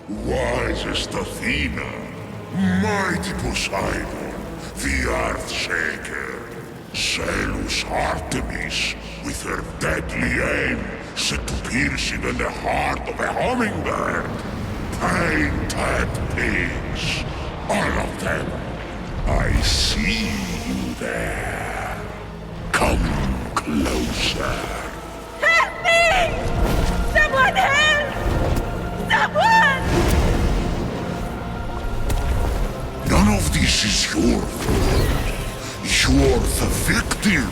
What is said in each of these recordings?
Wisest Athena, mighty Poseidon, the Earth-shaker, zealous Artemis, with her deadly aim set to piercing in the heart of a hummingbird, painted pigs, all of them. I see you there. Come closer. Help me! Someone help! Someone! None of this is your fault. You're the victim.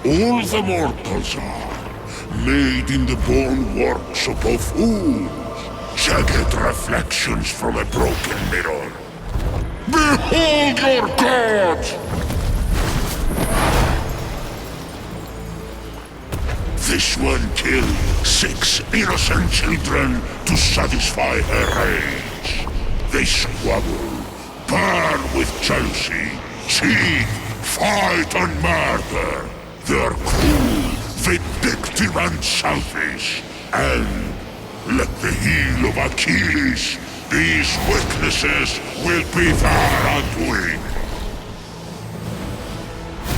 All the mortals are, made in the bone workshop of fools, jagged reflections from a broken mirror. Behold your god! This one killed 6 innocent children to satisfy her rage. They squabble, burn with jealousy, cheat, fight and murder. They're cruel, vindictive and selfish. And, like the heel of Achilles, these weaknesses will be their undoing.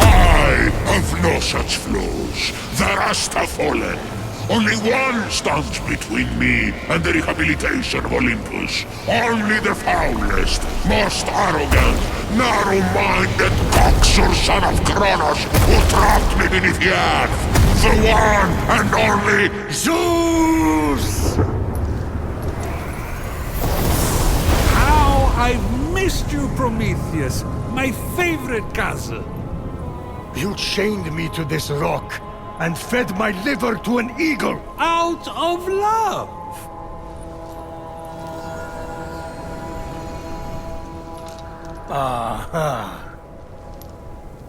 I have no such flaws. The rest have fallen. Only one stands between me and the rehabilitation of Olympus. Only the foulest, most arrogant, narrow-minded coxer son of Kronos who trapped me beneath the earth. The one and only Zeus! How I've missed you, Prometheus, my favorite cousin. You chained me to this rock and fed my liver to an eagle! Out of love! Aha.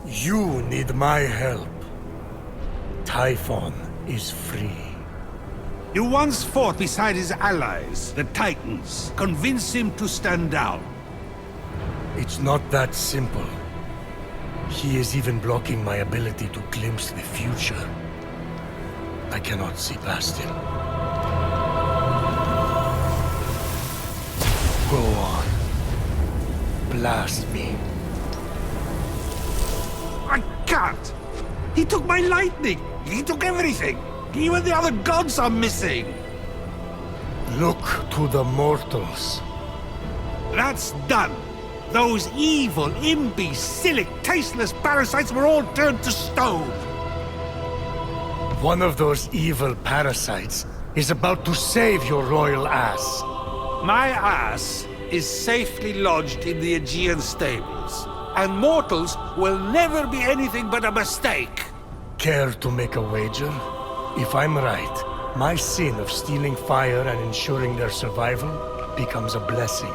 You need my help. Typhon is free. You once fought beside his allies, the Titans. Convince him to stand down. It's not that simple. He is even blocking my ability to glimpse the future. I cannot see past him. Go on. Blast me. I can't! He took my lightning! He took everything! Even the other gods are missing! Look to the mortals. That's done! Those evil, imbecilic, tasteless parasites were all turned to stone! One of those evil parasites is about to save your royal ass. My ass is safely lodged in the Aegean stables, and mortals will never be anything but a mistake! Care to make a wager? If I'm right, my sin of stealing fire and ensuring their survival becomes a blessing.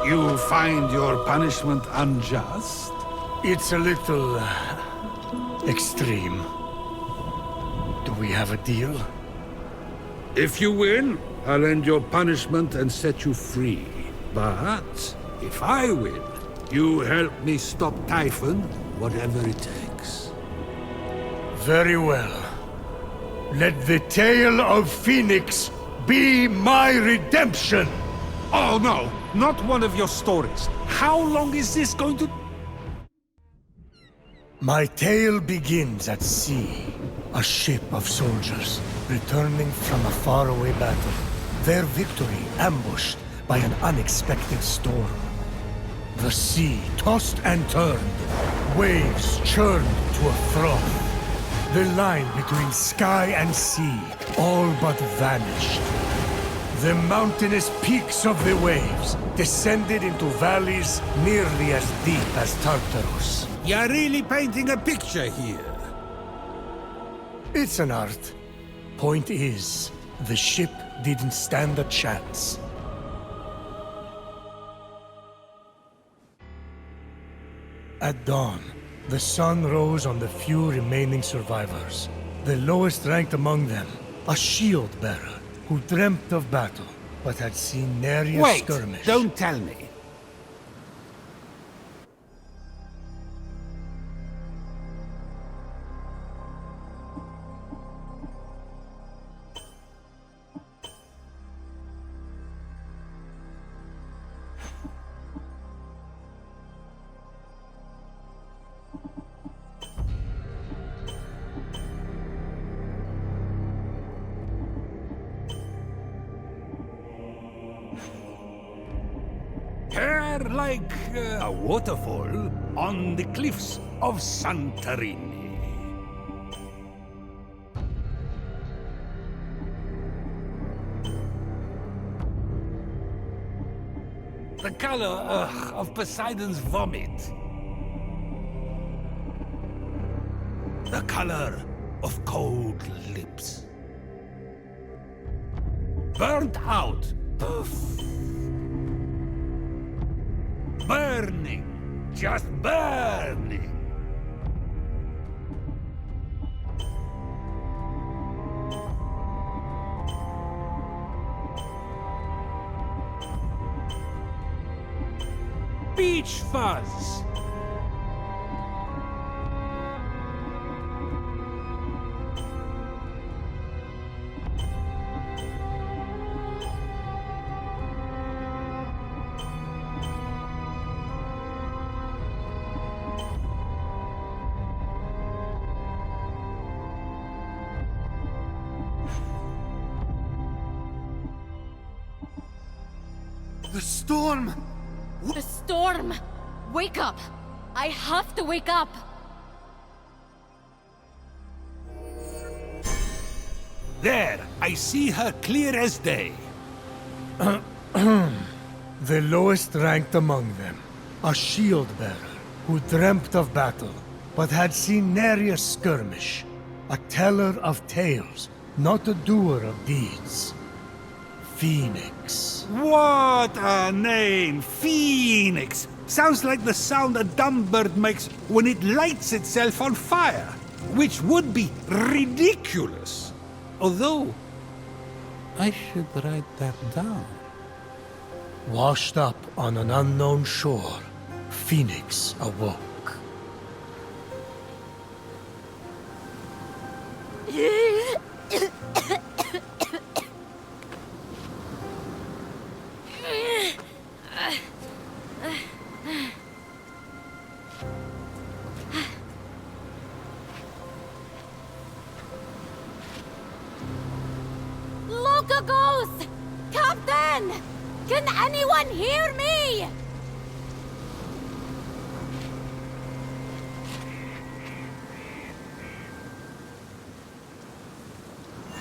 You find your punishment unjust? It's a little... extreme. Do we have a deal? If you win, I'll end your punishment and set you free. But, if I win, you help me stop Typhon, whatever it takes. Very well. Let the tale of Fenyx be my redemption! Oh no, not one of your stories. How long is this going to... My tale begins at sea. A ship of soldiers, returning from a faraway battle. Their victory ambushed by an unexpected storm. The sea tossed and turned. Waves churned to a froth. The line between sky and sea all but vanished. The mountainous peaks of the waves descended into valleys nearly as deep as Tartarus. You're really painting a picture here. It's an art. Point is, the ship didn't stand a chance. At dawn, the sun rose on the few remaining survivors. The lowest ranked among them, a shield-bearer who dreamt of battle, but had seen nary a Wait, skirmish. don't tell me. They're like a waterfall on the cliffs of Santorini. The color of Poseidon's vomit. The color of cold lips. Burnt out. Poof. Burning. Just burning. Beach fuzz. The storm! The storm! Wake up! I have to wake up! There, I see her clear as day. The lowest ranked among them, a shield bearer who dreamt of battle, but had seen nary a skirmish. A teller of tales, not a doer of deeds. Fenyx. What a name! Phoenix! Sounds like the sound a dumb bird makes when it lights itself on fire. Which would be ridiculous. Although, I should write that down. Washed up on an unknown shore, Fenyx awoke. Loca Ghost! Captain! Can anyone hear me?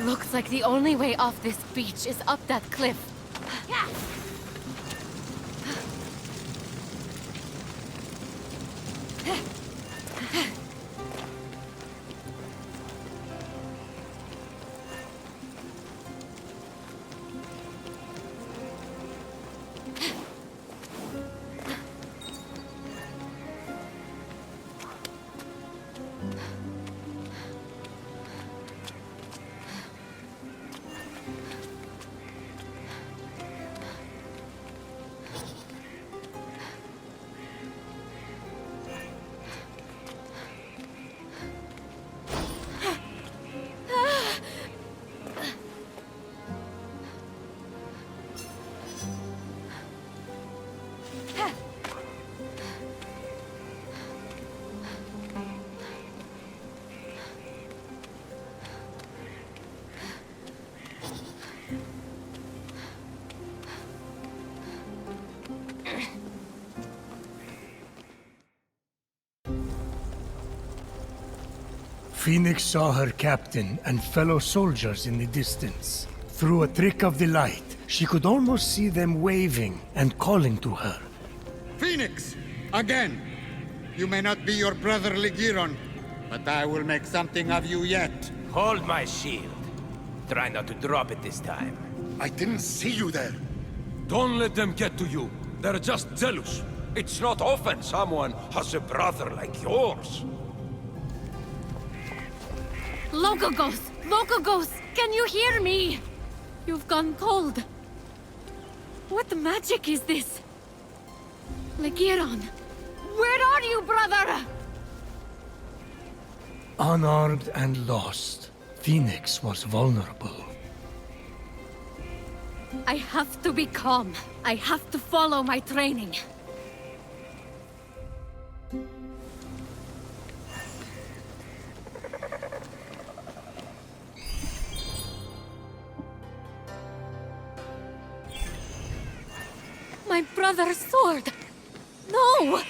Looks like the only way off this beach is up that cliff. Fenyx saw her captain and fellow soldiers in the distance. Through a trick of the light, she could almost see them waving and calling to her. Fenyx! Again! You may not be your brother Ligiron, but I will make something of you yet. Hold my shield. Try not to drop it this time. I didn't see you there. Don't let them get to you. They're just jealous. It's not often someone has a brother like yours. Loca Ghost! Loca Ghost! Can you hear me? You've gone cold. What magic is this? Ligiron! Where are you, brother? Unarmed and lost, Fenyx was vulnerable. I have to be calm. I have to follow my training. My brother's sword! No!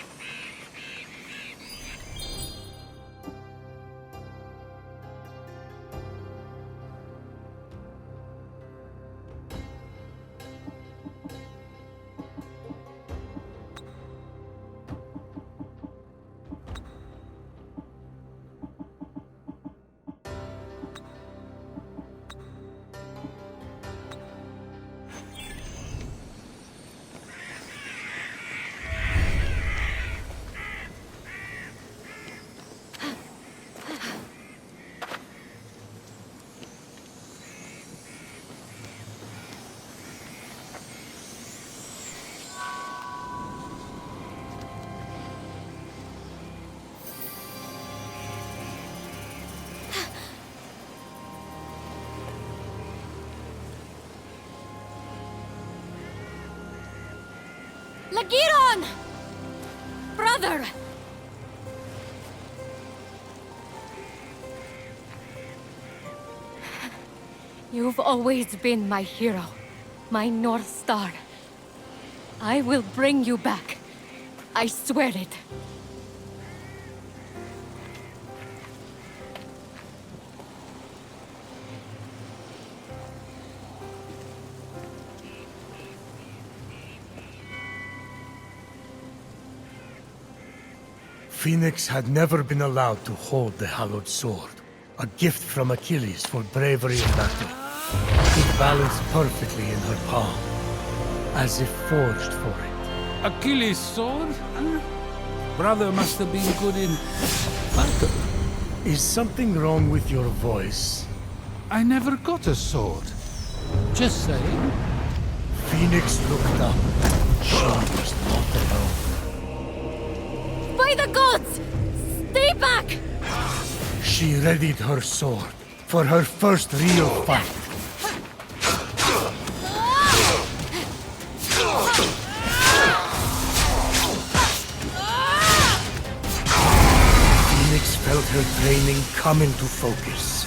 Lagiron! Brother! You've always been my hero, my North Star. I will bring you back. I swear it. Fenyx had never been allowed to hold the hallowed sword, a gift from Achilles for bravery in battle. It balanced perfectly in her palm, as if forged for it. Achilles' sword? Huh? Brother must have been good in battle. Is something wrong with your voice? I never got a sword. Just saying. Fenyx looked up. She was not alone. By the gods! Stay back! She readied her sword for her first real fight. Fenyx felt her training come into focus.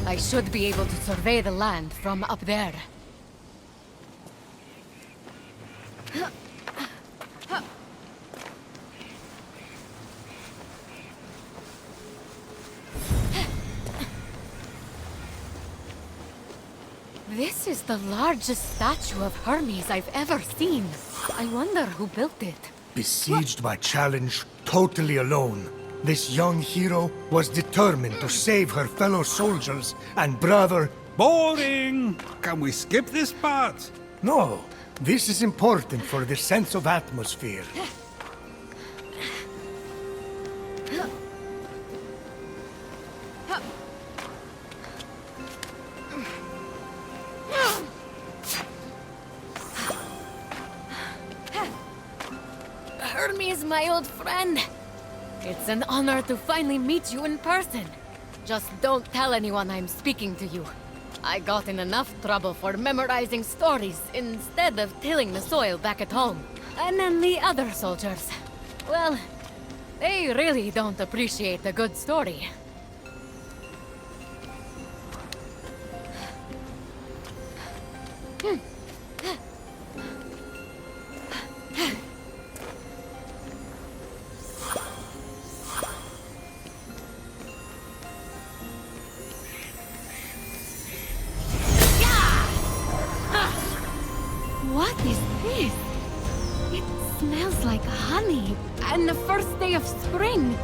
I should be able to survey the land from up there. This is the largest statue of Hermes I've ever seen. I wonder who built it. Besieged by challenge, totally alone, this young hero was determined to save her fellow soldiers and brother. Boring! Can we skip this part? No, this is important for the sense of atmosphere. Hermes, my old friend. It's an honor to finally meet you in person. Just don't tell anyone I'm speaking to you. I got in enough trouble for memorizing stories instead of tilling the soil back at home. And then the other soldiers. Well, they really don't appreciate a good story. What is this? It smells like honey, and the first day of spring,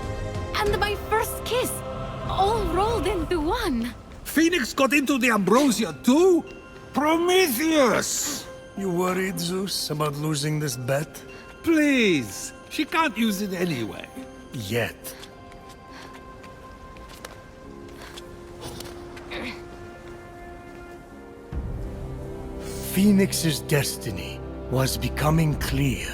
and my first kiss, all rolled into one. Fenyx got into the ambrosia too? Prometheus! You worried, Zeus, about losing this bet? Please! She can't use it anyway. Yet. Fenyx's destiny was becoming clear.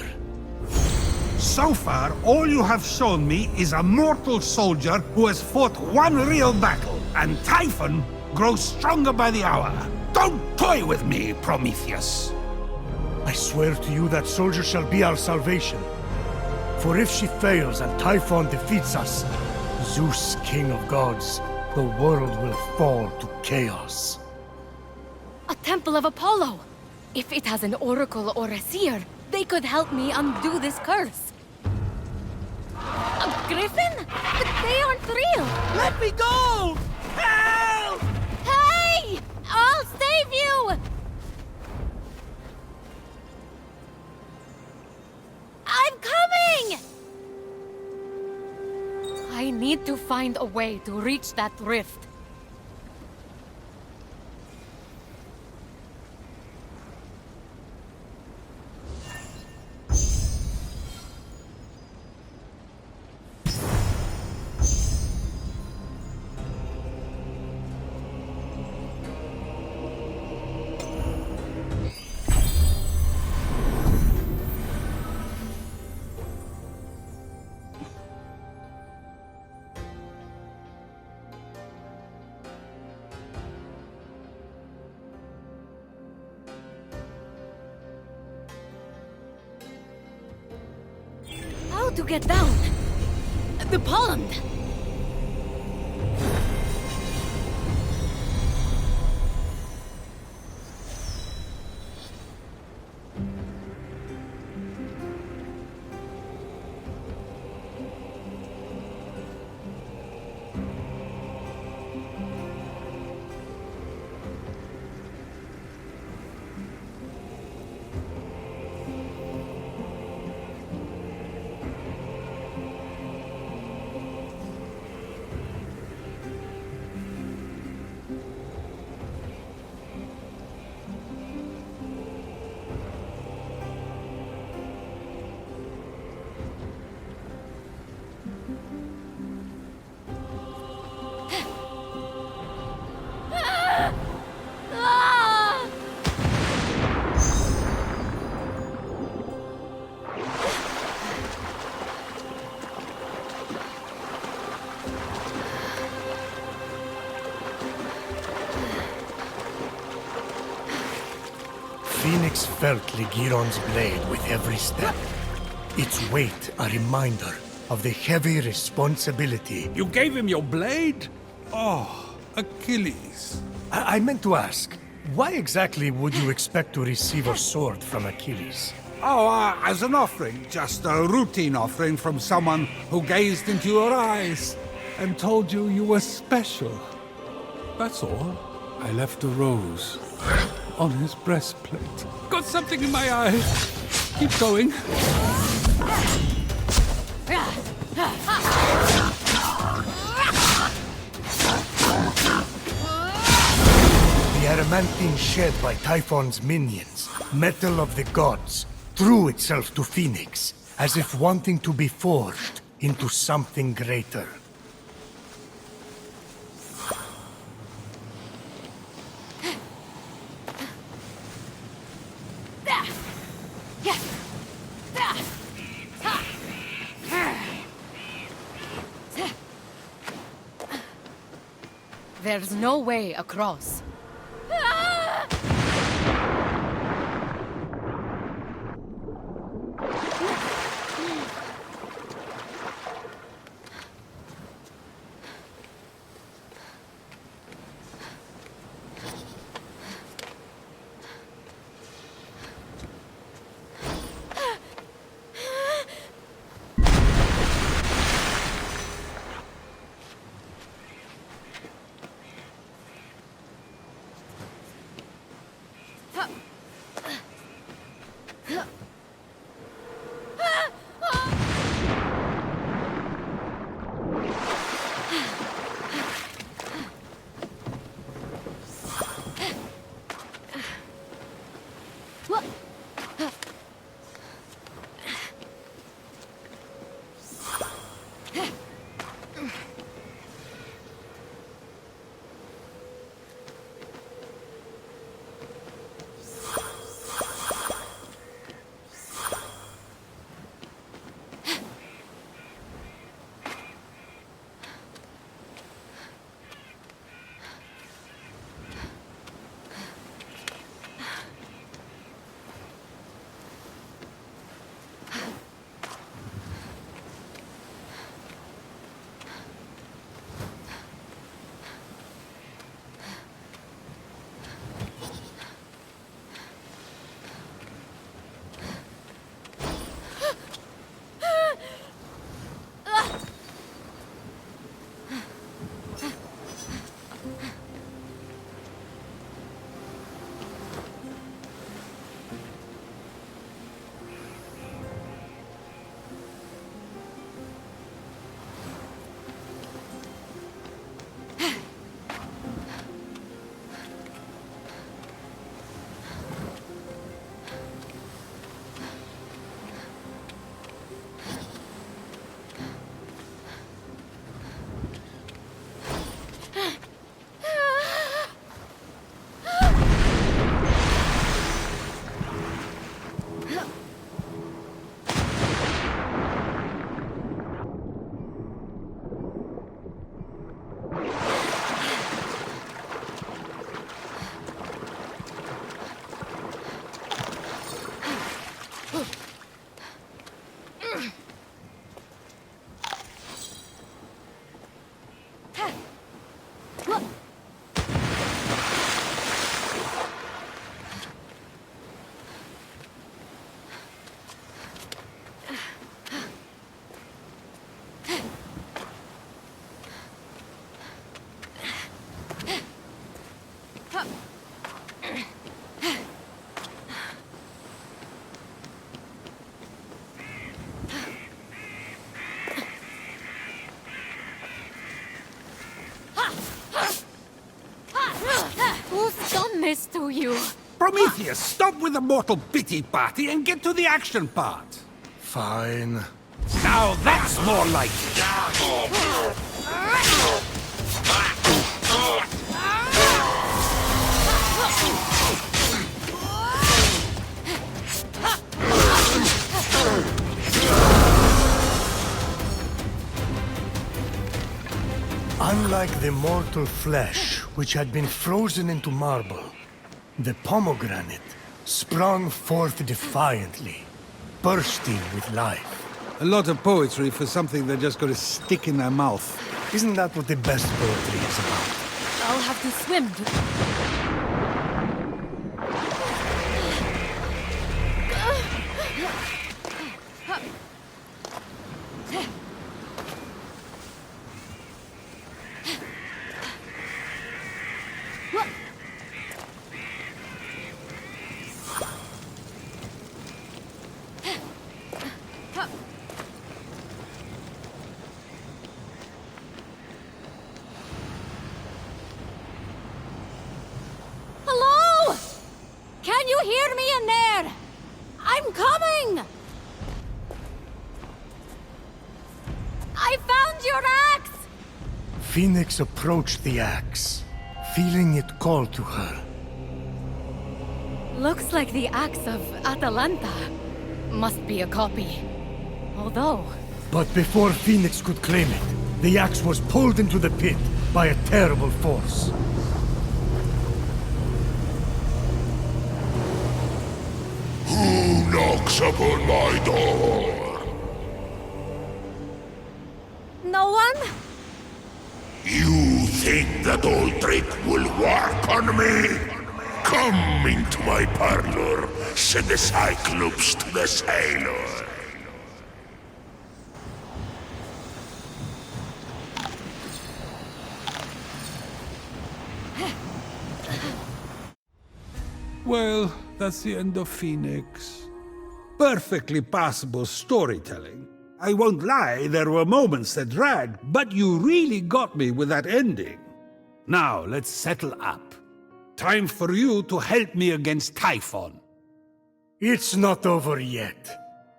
So far, all you have shown me is a mortal soldier who has fought one real battle, and Typhon grows stronger by the hour. Don't toy with me, Prometheus! I swear to you that soldier shall be our salvation. For if she fails and Typhon defeats us, Zeus, king of gods, the world will fall to chaos. A temple of Apollo! If it has an oracle or a seer, they could help me undo this curse. A griffin? But they aren't real! Let me go! Help! Hey! I'll save you! I'm coming! I need to find a way to reach that rift. How to get down? The pond! Ah! Phoenix felt Ligiron's blade with every step. Its weight a reminder of the heavy responsibility. You gave him your blade? Oh, Achilles. I meant to ask, why exactly would you expect to receive a sword from Achilles? Oh, as an offering. Just a routine offering from someone who gazed into your eyes and told you you were special. That's all. I left a rose on his breastplate. Got something in my eye. Keep going. The adamantine shed by Typhon's minions, metal of the gods, threw itself to Phoenix, as if wanting to be forged into something greater. There's no way across. this to you. Prometheus, stop with the mortal pity party and get to the action part. Fine. Now that's more like it. Unlike the mortal flesh, which had been frozen into marble, the pomegranate sprung forth defiantly, bursting with life. A lot of poetry for something they're just going to stick in their mouth. Isn't that what the best poetry is about? I'll have to swim to... Hello? Can you hear me in there? I'm coming! I found your axe! Phoenix approached the axe, feeling it call to her. Looks like the axe of Atalanta. Must be a copy. Although... But before Phoenix could claim it, the axe was pulled into the pit by a terrible force. Who knocks upon my door? No one? You think that old trick will work on me? Come into my parlor, said the Cyclops to the sailor. Well, that's the end of Phoenix. Perfectly passable storytelling. I won't lie, there were moments that dragged, but you really got me with that ending. Now, let's settle up. Time for you to help me against Typhon. It's not over yet.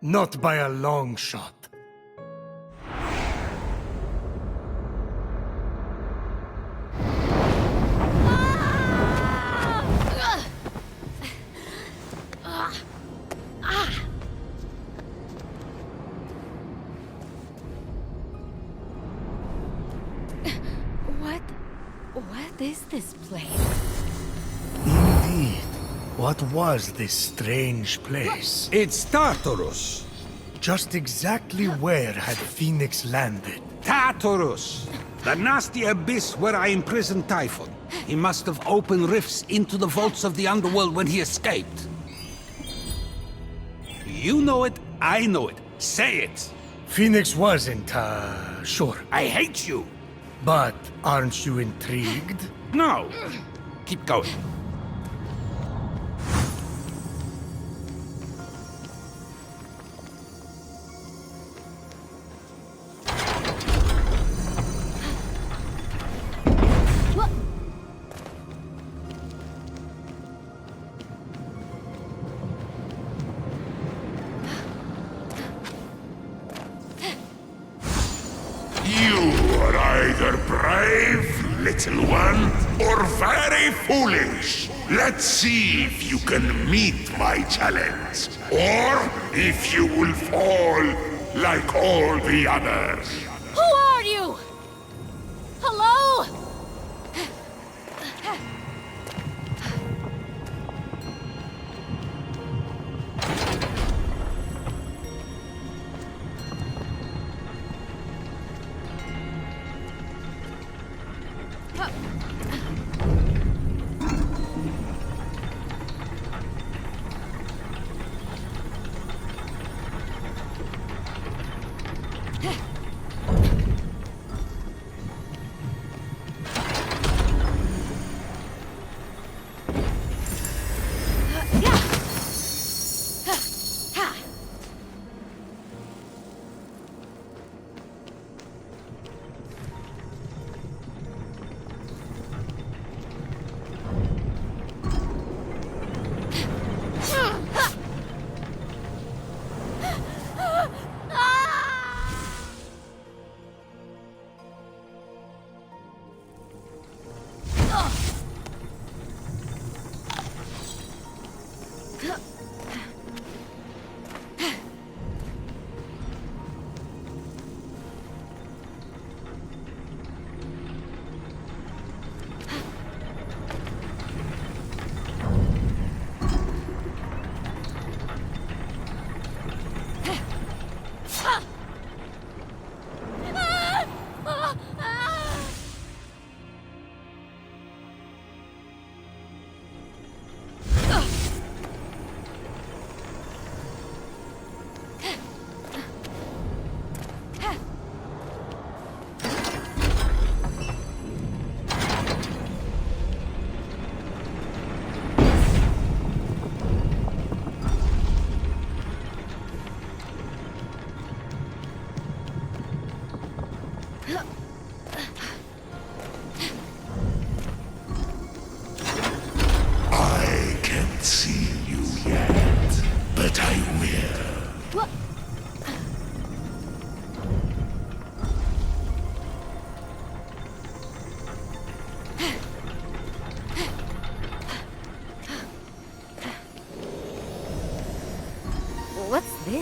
Not by a long shot. What is this place? Indeed. What was this strange place? It's Tartarus. Just exactly where had Phoenix landed? Tartarus! The nasty abyss where I imprisoned Typhon. He must have opened rifts into the vaults of the underworld when he escaped. You know it, I know it. Say it! Phoenix wasn't, sure. I hate you! But aren't you intrigued? No! Keep going. Either brave, little one, or very foolish. Let's see if you can meet my challenge, or if you will fall like all the others. Who are you? Hello?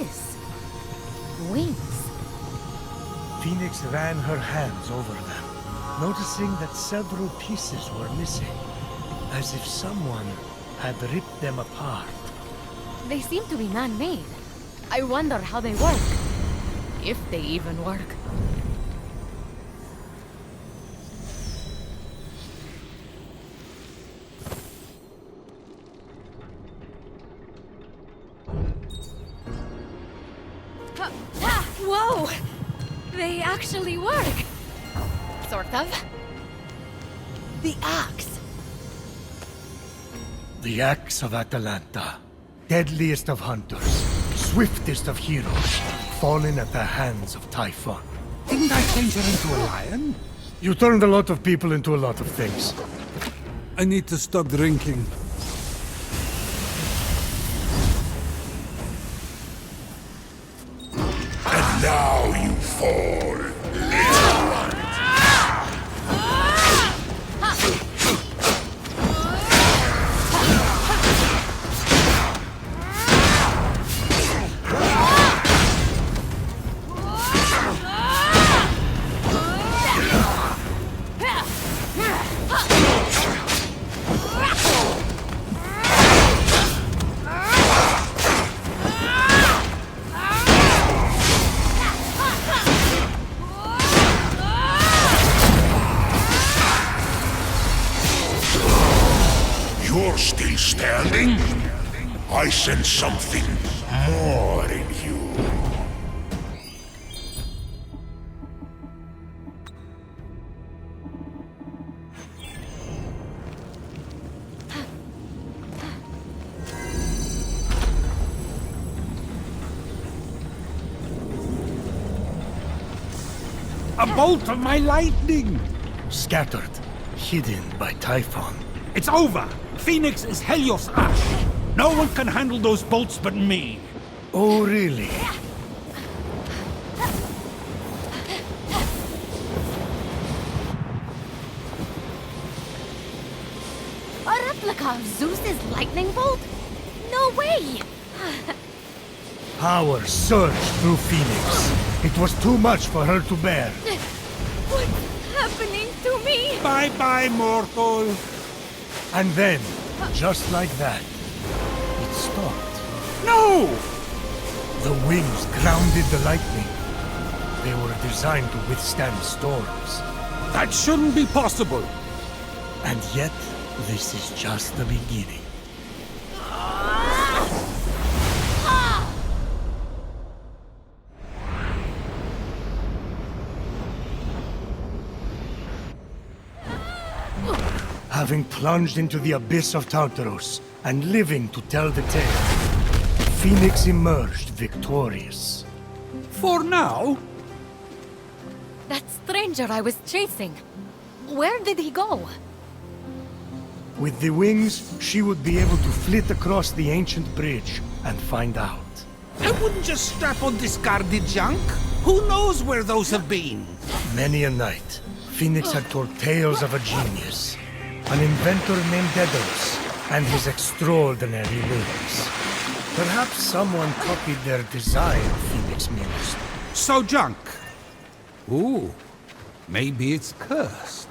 this? Wings. Phoenix ran her hands over them, noticing that several pieces were missing, as if someone had ripped them apart. They seem to be man-made. I wonder how they work. If they even work. Whoa! They actually work! Sort of. The axe. The axe of Atalanta, deadliest of hunters, swiftest of heroes, fallen at the hands of Typhon. Didn't I change her into a lion? You turned a lot of people into a lot of things. I need to stop drinking. And now you fall, little one. You're still standing? I sense something more in you. A bolt of my lightning! Scattered, hidden by Typhon. It's over! Phoenix is Helios Ash! No one can handle those bolts but me! Oh, really? A replica of Zeus's lightning bolt? No way! Power surged through Phoenix. It was too much for her to bear. What's happening to me? Bye-bye, mortal! And then, just like that, it stopped. No! The wings grounded the lightning. They were designed to withstand storms. That shouldn't be possible! And yet, this is just the beginning. Having plunged into the abyss of Tartarus and living to tell the tale, Phoenix emerged victorious. For now? That stranger I was chasing. Where did he go? With the wings, she would be able to flit across the ancient bridge and find out. I wouldn't just strap on discarded junk. Who knows where those have been? Many a night, Phoenix had told tales of a genius, an inventor named Daedalus, and his extraordinary wings. Perhaps someone copied their design, Phoenix mused. So junk. Ooh, maybe it's cursed.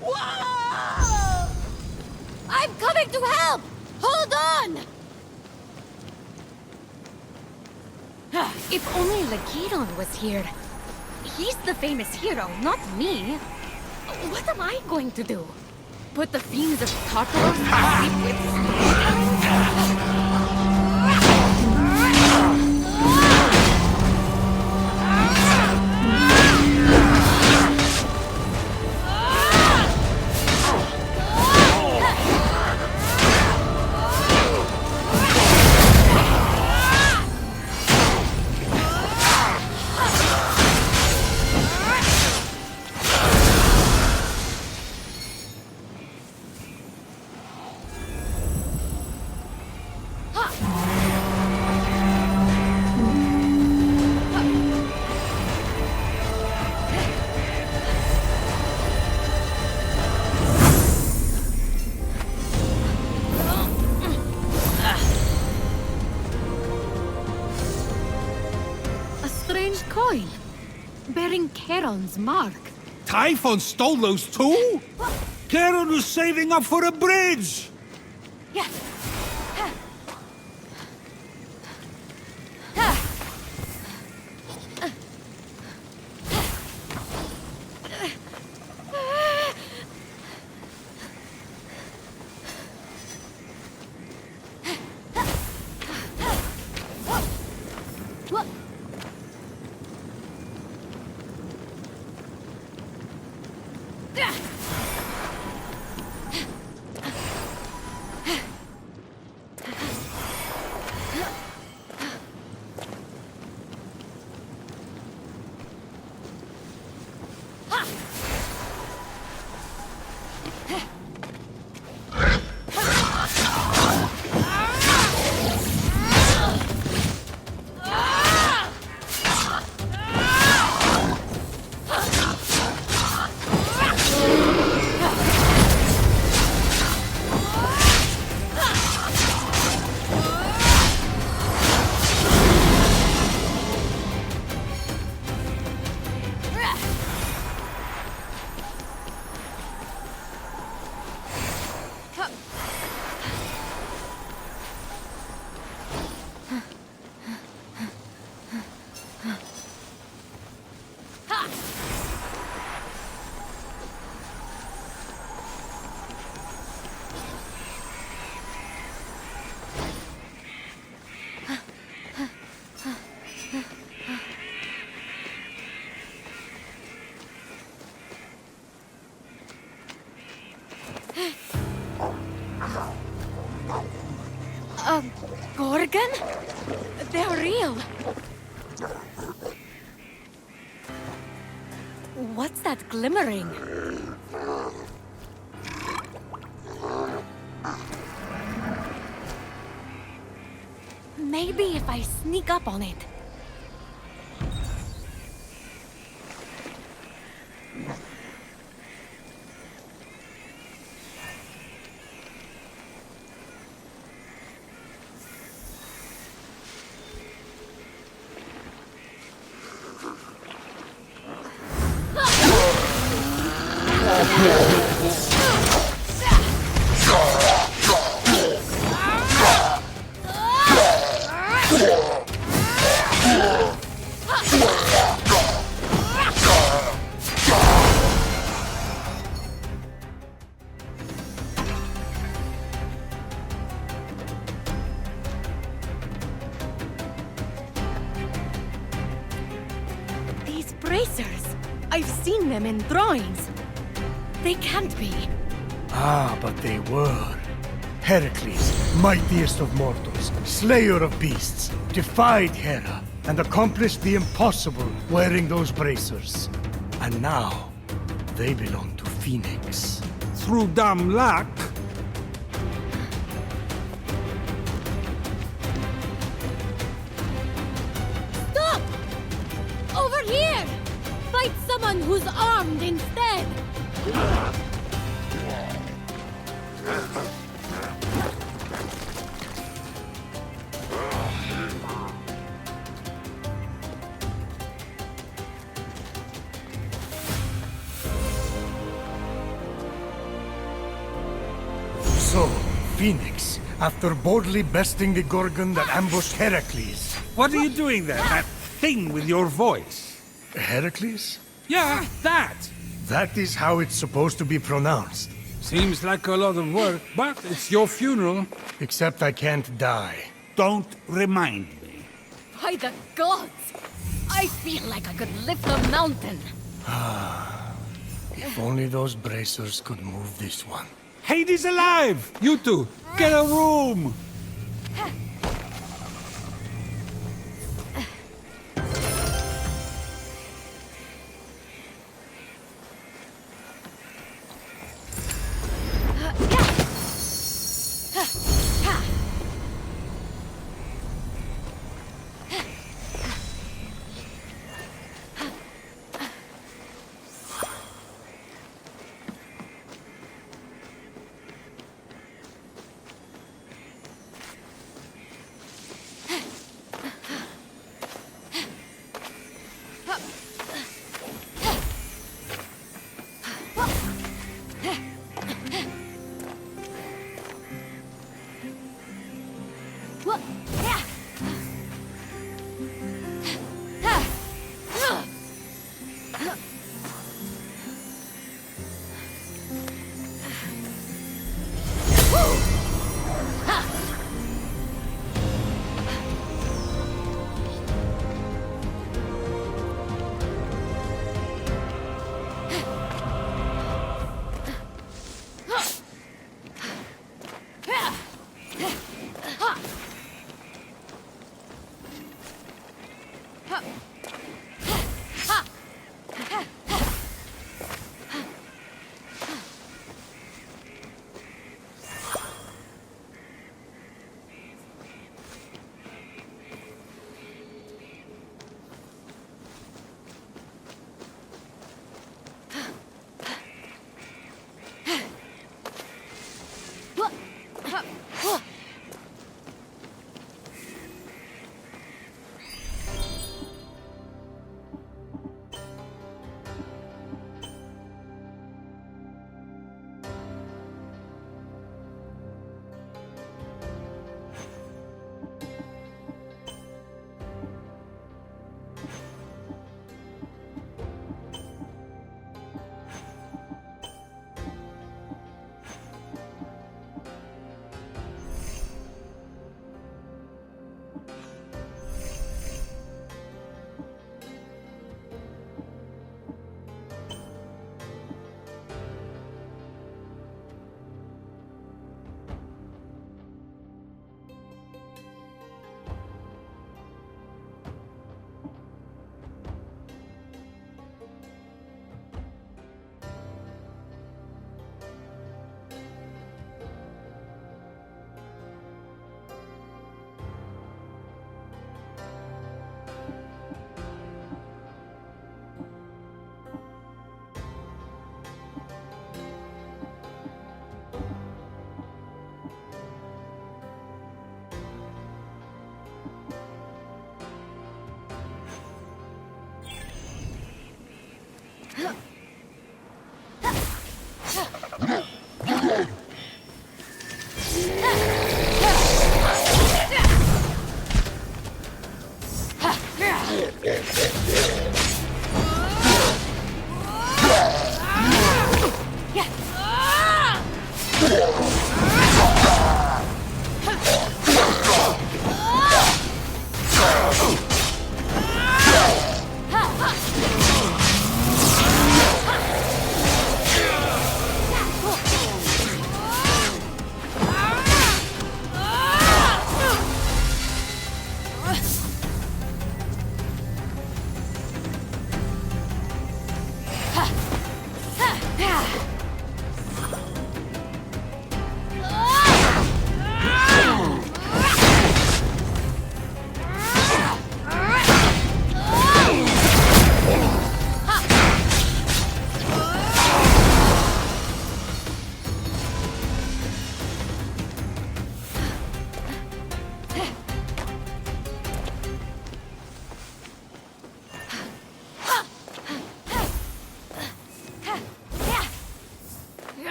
Whoa! I'm coming to help! Hold on! If only Lagiron was here. He's the famous hero, not me. What am I going to do? Put the fiends of Tartaros to sleep with coin, bearing Charon's mark. Typhon stole those too? Charon was saving up for a bridge! Yeah. Gorgon? They're real. What's that glimmering? Maybe if I sneak up on it. These bracers, I've seen them in drawings. They can't be. Ah, but they were. Heracles, mightiest of mortals, slayer of beasts, defied Hera and accomplished the impossible wearing those bracers. And now, they belong to Fenyx. Through dumb luck. Stop! Over here! Fight someone who's armed instead! So, Fenyx, after boldly besting the Gorgon that ambushed Heracles, What are you doing there, that thing with your voice. Heracles? Yeah, that. That is how it's supposed to be pronounced. Seems like a lot of work, but it's your funeral. Except I can't die. Don't remind me. By the gods! I feel like I could lift a mountain. If only those bracers could move this one. Hades alive! You two, get a room!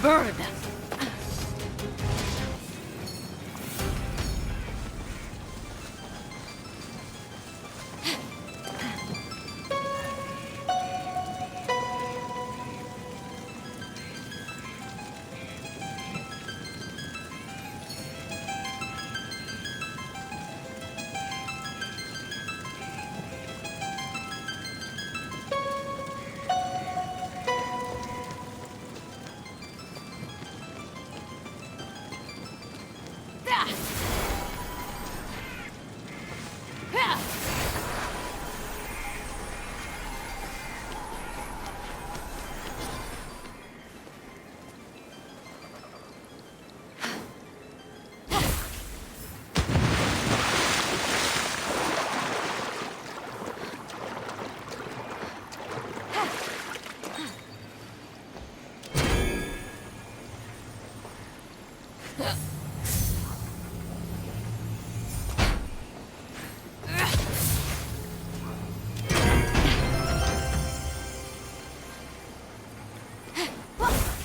bird.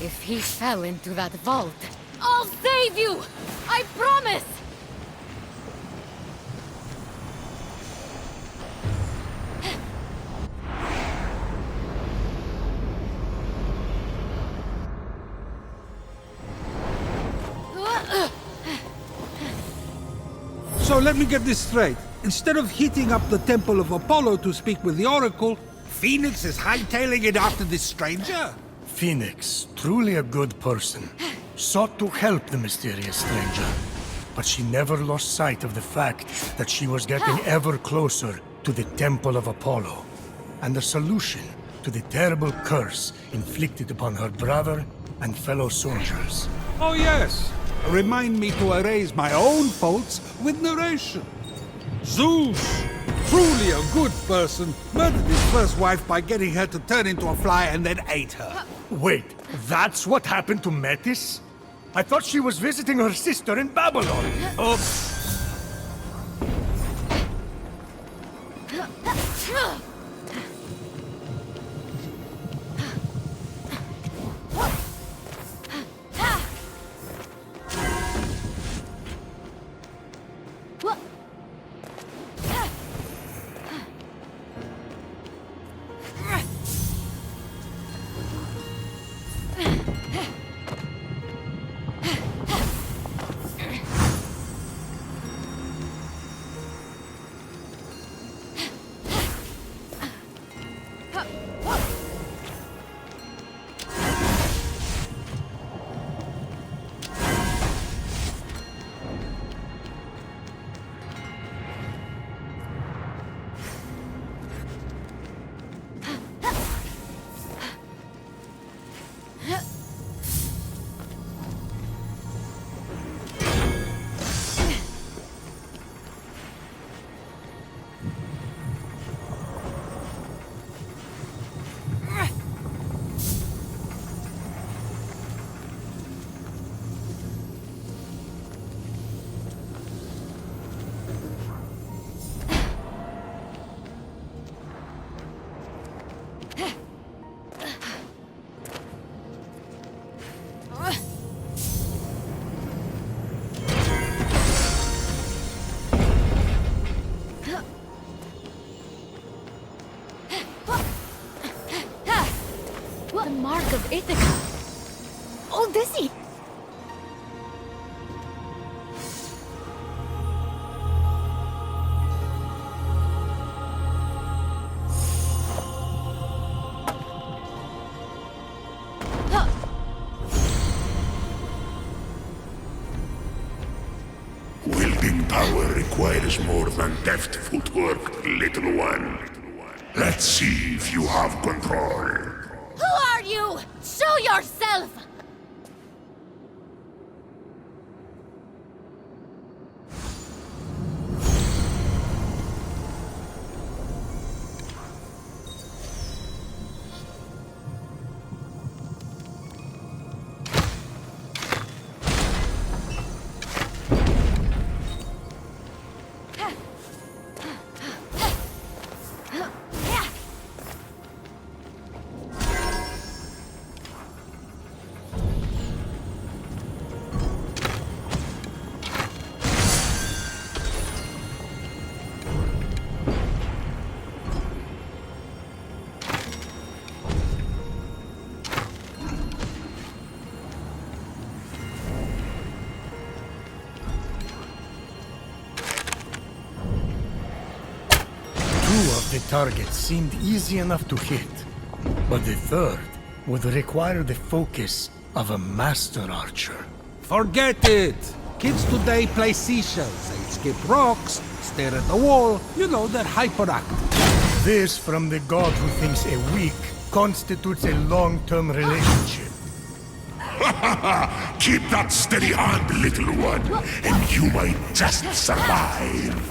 If he fell into that vault, I'll save you! I promise! So let me get this straight. Instead of heating up the Temple of Apollo to speak with the Oracle, Fenyx is hightailing it after this stranger? Fenyx, truly a good person, sought to help the mysterious stranger. But she never lost sight of the fact that she was getting ever closer to the Temple of Apollo, and the solution to the terrible curse inflicted upon her brother and fellow soldiers. Oh yes. Remind me to erase my own faults with narration. Zeus, truly a good person, murdered his first wife by getting her to turn into a fly and then ate her. Wait, that's what happened to Metis? I thought she was visiting her sister in Babylon. Oops. The mark of Ithaca. Old Dizzy. Wielding power requires more than deft footwork, little one. Let's see if you have control. Who are you? Show yourself! of the targets seemed easy enough to hit, but the third would require the focus of a master archer. Forget it! Kids today play seashells. They skip rocks, stare at the wall. You know, they're hyperactive. This from the god who thinks a week constitutes a long-term relationship. Keep that steady hand, little one, and you might just survive.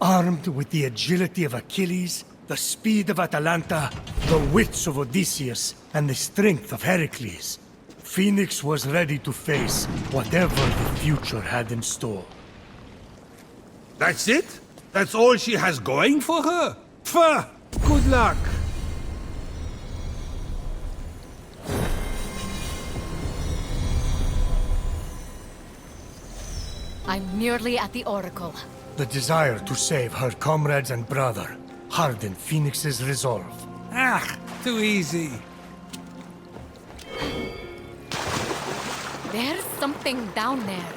Armed with the agility of Achilles, the speed of Atalanta, the wits of Odysseus, and the strength of Heracles, Phoenix was ready to face whatever the future had in store. That's it? That's all she has going for her? Pfft! Good luck! I'm nearly at the Oracle. The desire to save her comrades and brother hardened Phoenix's resolve. Ah, too easy. There's something down there.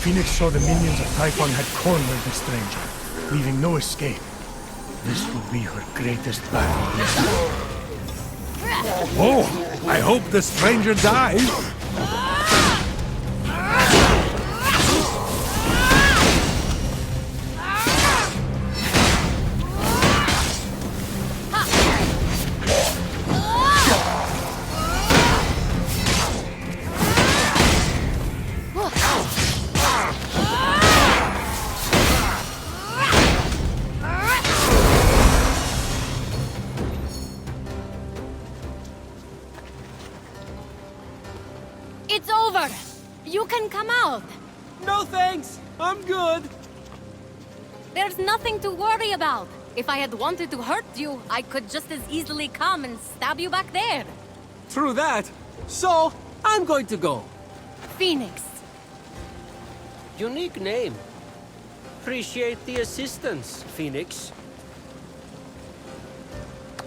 Phoenix saw the minions of Typhon had cornered the stranger, leaving no escape. This would be her greatest battle. Oh, I hope the stranger dies. It's over! You can come out! No thanks! I'm good! There's nothing to worry about. If I had wanted to hurt you, I could just as easily come and stab you back there. True that. So, I'm going to go. Phoenix. Unique name. Appreciate the assistance, Phoenix.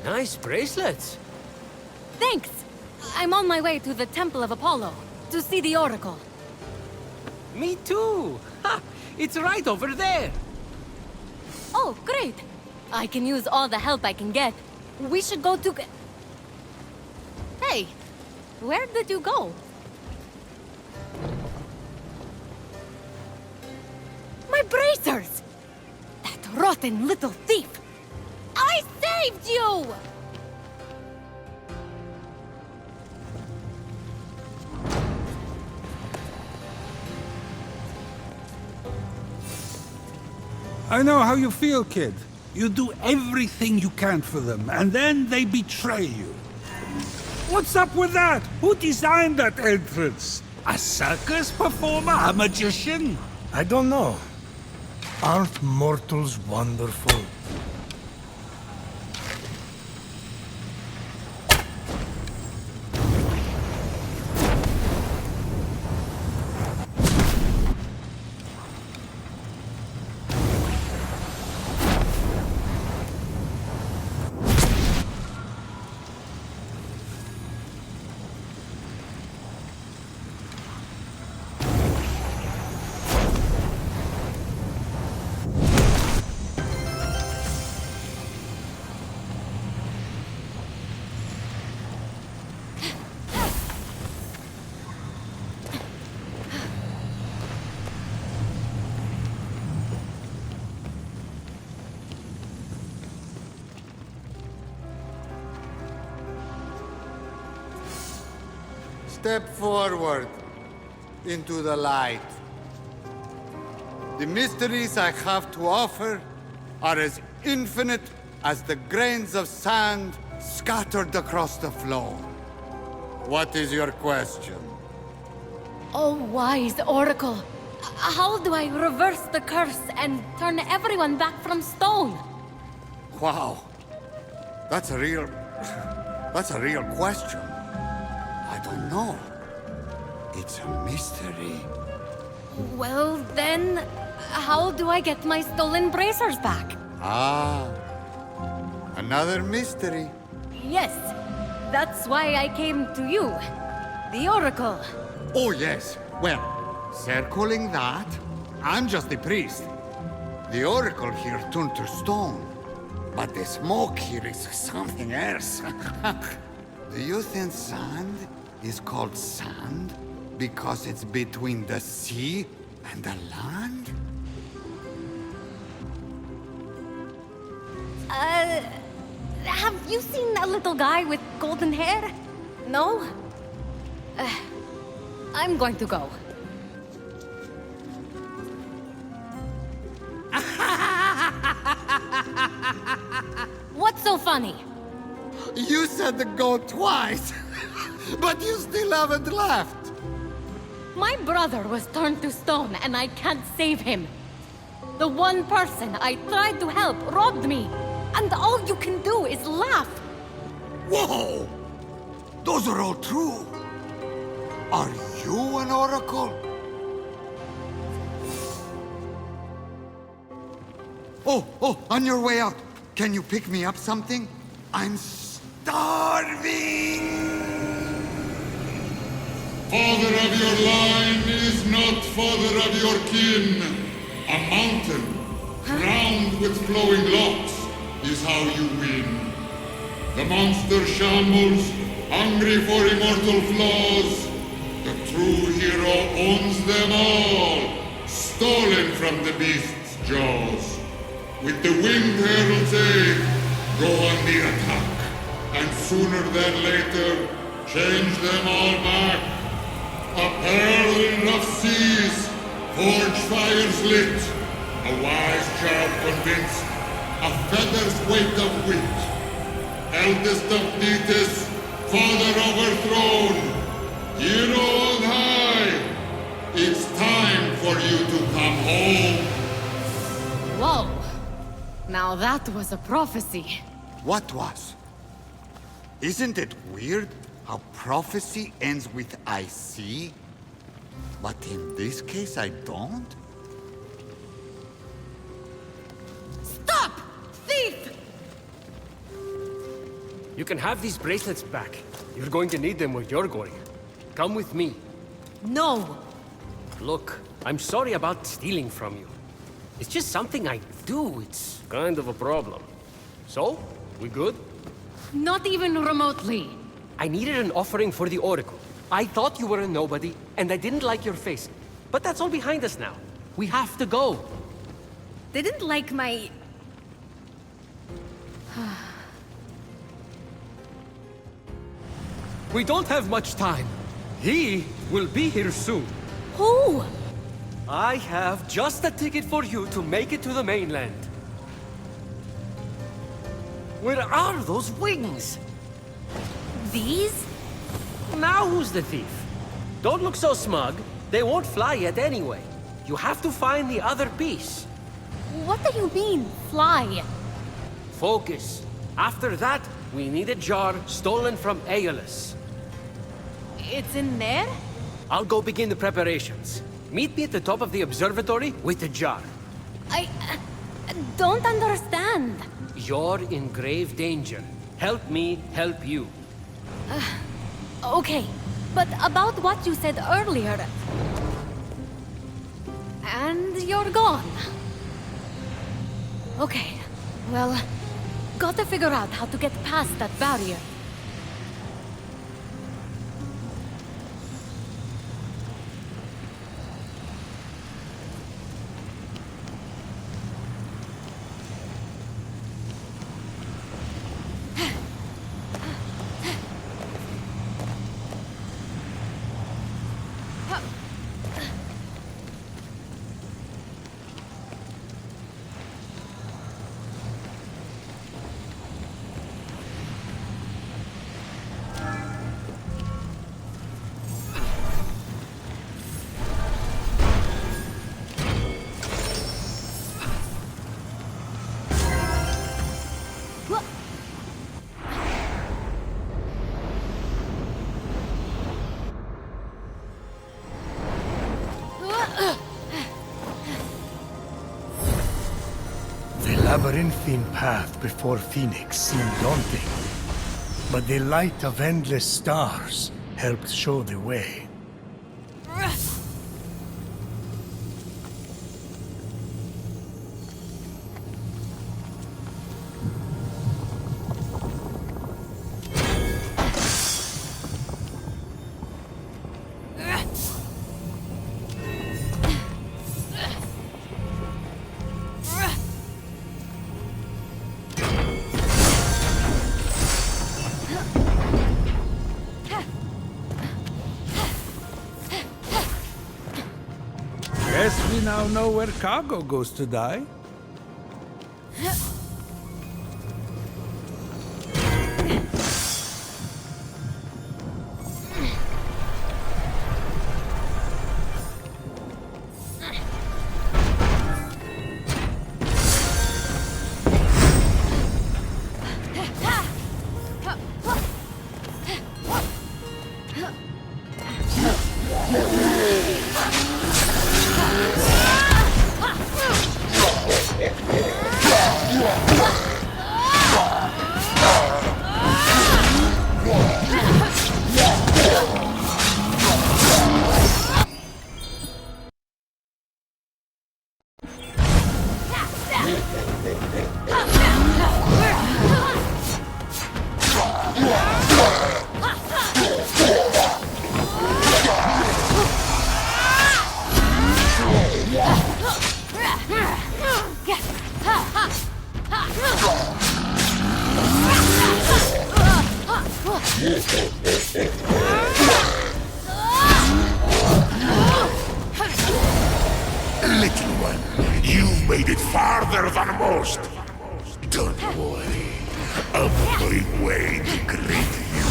Nice bracelets. Thanks! I'm on my way to the Temple of Apollo, to see the Oracle. Me too. Ha! It's right over there. Oh, great! I can use all the help I can get. We should go to... Hey, where did you go? My bracers! That rotten little thief! I saved you! I know how you feel, kid. You do everything you can for them, and then they betray you. What's up with that? Who designed that entrance? A circus performer? A magician? I don't know. Aren't mortals wonderful? Step forward into the light. The mysteries I have to offer are as infinite as the grains of sand scattered across the floor. What is your question? Oh, wise Oracle. How do I reverse the curse and turn everyone back from stone? Wow. That's a real question. I don't know. It's a mystery. Well, then, how do I get my stolen bracers back? Ah. Another mystery. Yes, that's why I came to you, the Oracle. Oh, yes. Well, circling that, I'm just a priest. The Oracle here turned to stone. But the smoke here is something else. Do you think sand is called sand because it's between the sea and the land? Have you seen a little guy with golden hair? No? I'm going to go. What's so funny? You said to go twice, but you still haven't left. My brother was turned to stone and I can't save him. The one person I tried to help robbed me, and all you can do is laugh. Whoa! Those are all true. Are you an oracle? Oh, on your way out, can you pick me up something? I'm starving! Father of your line is not father of your kin. A mountain, crowned with flowing locks, is how you win. The monster shambles, hungry for immortal flaws. The true hero owns them all, stolen from the beast's jaws. With the winged herald's aid, go on the attack, and sooner than later, change them all back. A pearl in rough seas, forge fires lit, a wise child convinced, a feather's weight of wit. Eldest of Thetis, father overthrown, hero on high, it's time for you to come home. Whoa. Now that was a prophecy. What was? Isn't it weird how prophecy ends with I see? But in this case, I don't? Stop! Thief! You can have these bracelets back. You're going to need them where you're going. Come with me. No! Look, I'm sorry about stealing from you. It's just something I do. It's kind of a problem. So, we good? Not even remotely. I needed an offering for the Oracle. I thought you were a nobody, and I didn't like your face. But that's all behind us now. We have to go. Didn't like my... We don't have much time. He will be here soon. Who? I have just a ticket for you to make it to the mainland. Where are those wings? These? Now who's the thief? Don't look so smug. They won't fly yet anyway. You have to find the other piece. What do you mean, fly? Focus. After that, we need a jar stolen from Aeolus. It's in there? I'll go begin the preparations. Meet me at the top of the observatory with the jar. I don't understand. You're in grave danger. Help me help you. Okay, but about what you said earlier... And you're gone. Okay, well, gotta figure out how to get past that barrier. labyrinthine path before Phoenix seemed daunting, but the light of endless stars helped show the way. Guess we now know where cargo goes to die. Little one, you've made it farther than most. Don't worry. I'm going way to greet you.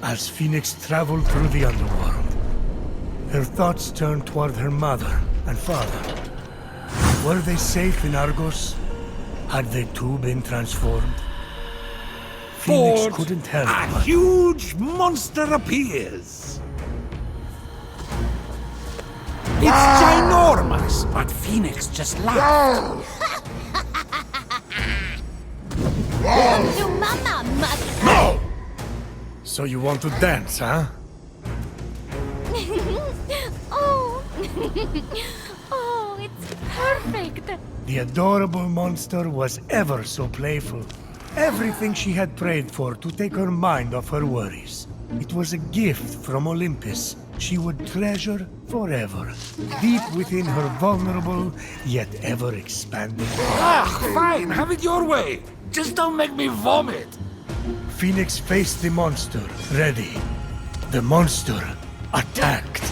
As Phoenix traveled through the underworld, her thoughts turned toward her mother and father. Were they safe in Argos? Had they too been transformed? Phoenix Ford, couldn't help a but... huge monster appears. It's ginormous, but Phoenix just laughed. To Mama, Mother! No! So you want to dance, huh? Oh! Oh, it's perfect! The adorable monster was ever so playful. Everything she had prayed for to take her mind off her worries. It was a gift from Olympus she would treasure forever, deep within her vulnerable, yet ever-expanding heart. Ah, fine, have it your way. Just don't make me vomit. Phoenix faced the monster, ready. The monster attacked.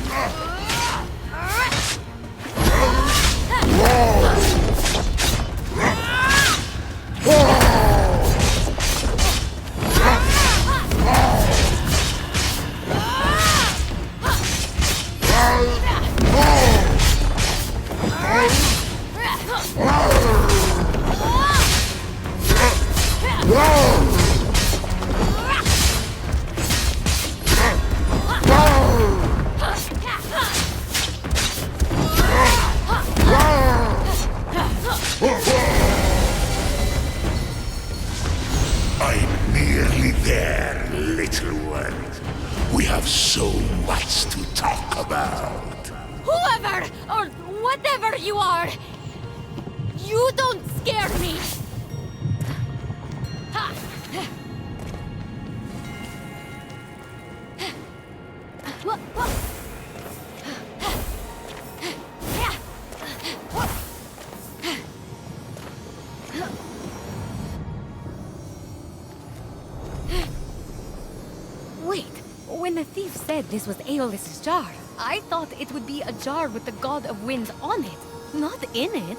I'm nearly there, little one. We have so much to talk about. Whoever or whatever you are, you don't scare me! Ha! Wait, when the thief said this was Aeolus's jar, I thought it would be a jar with the god of winds on it, not in it.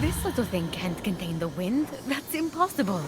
This little thing can't contain the wind. That's impossible.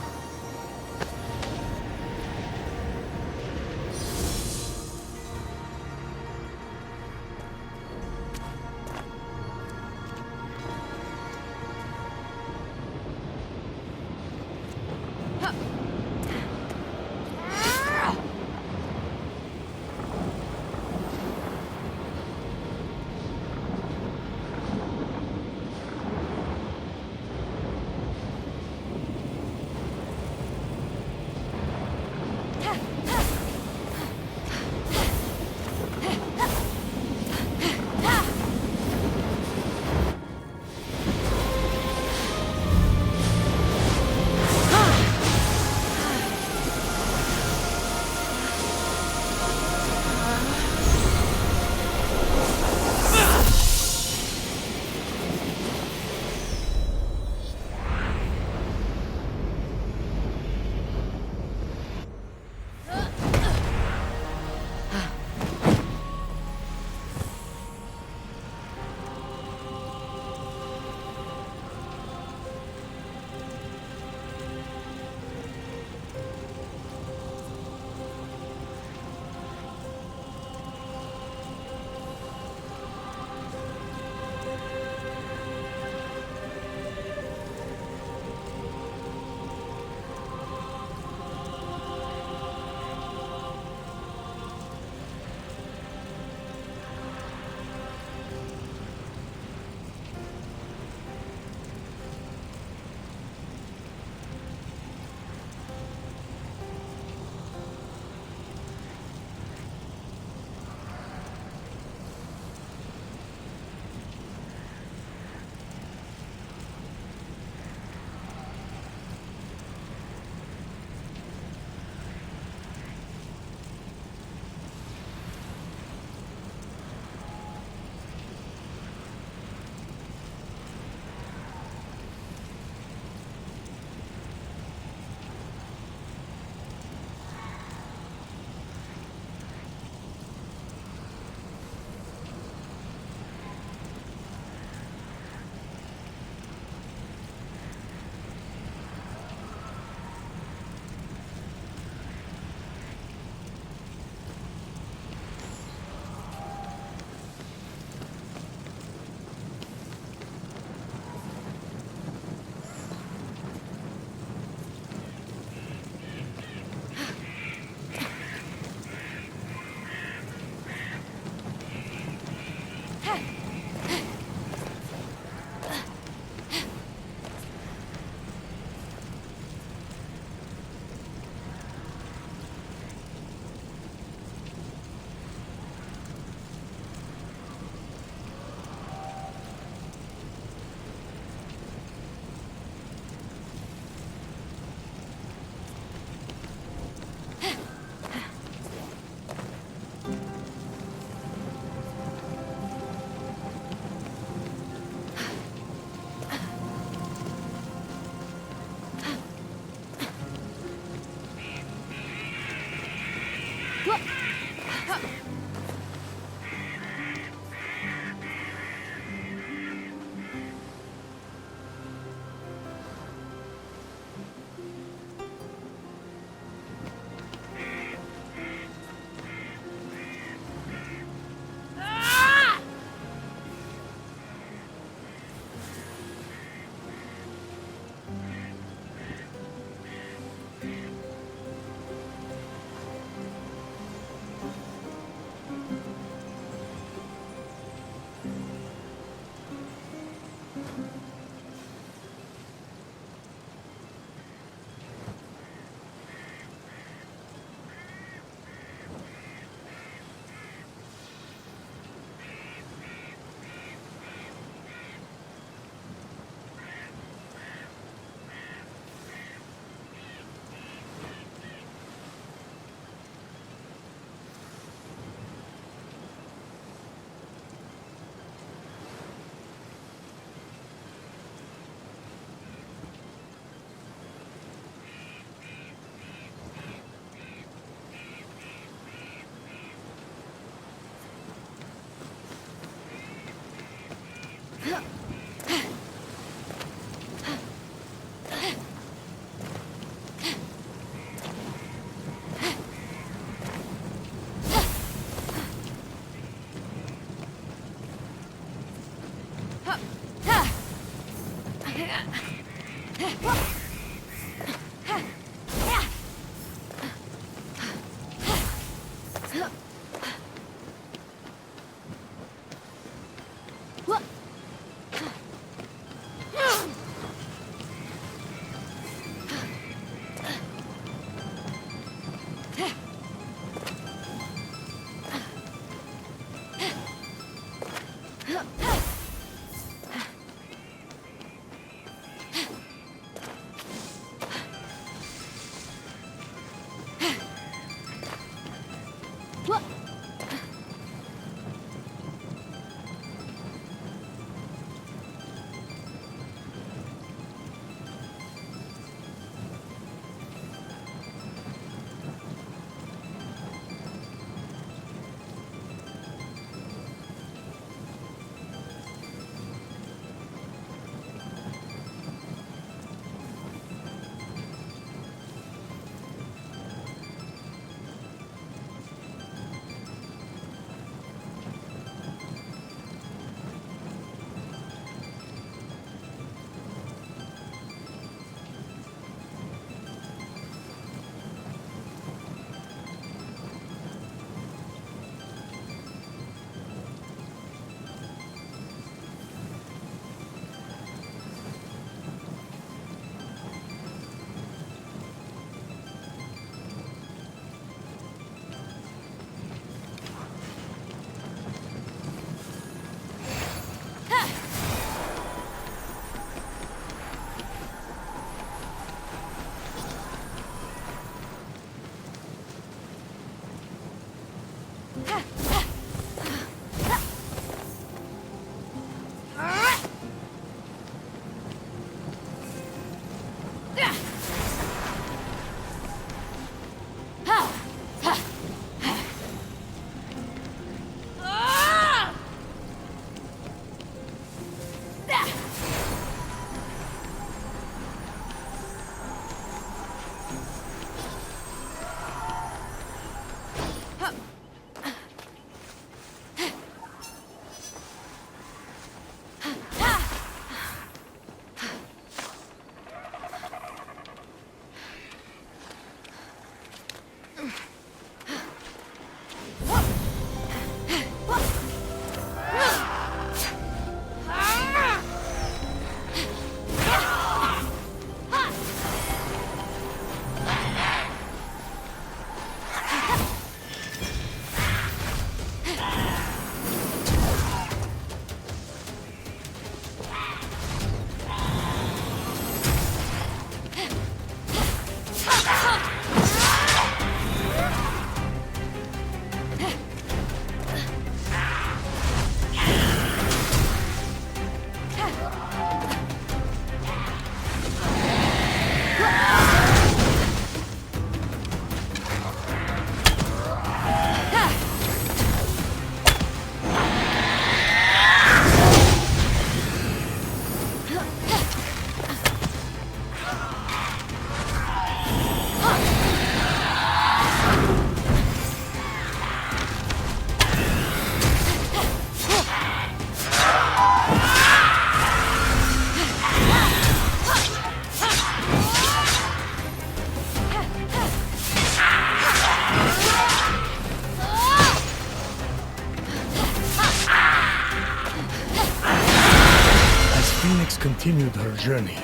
continued her journey,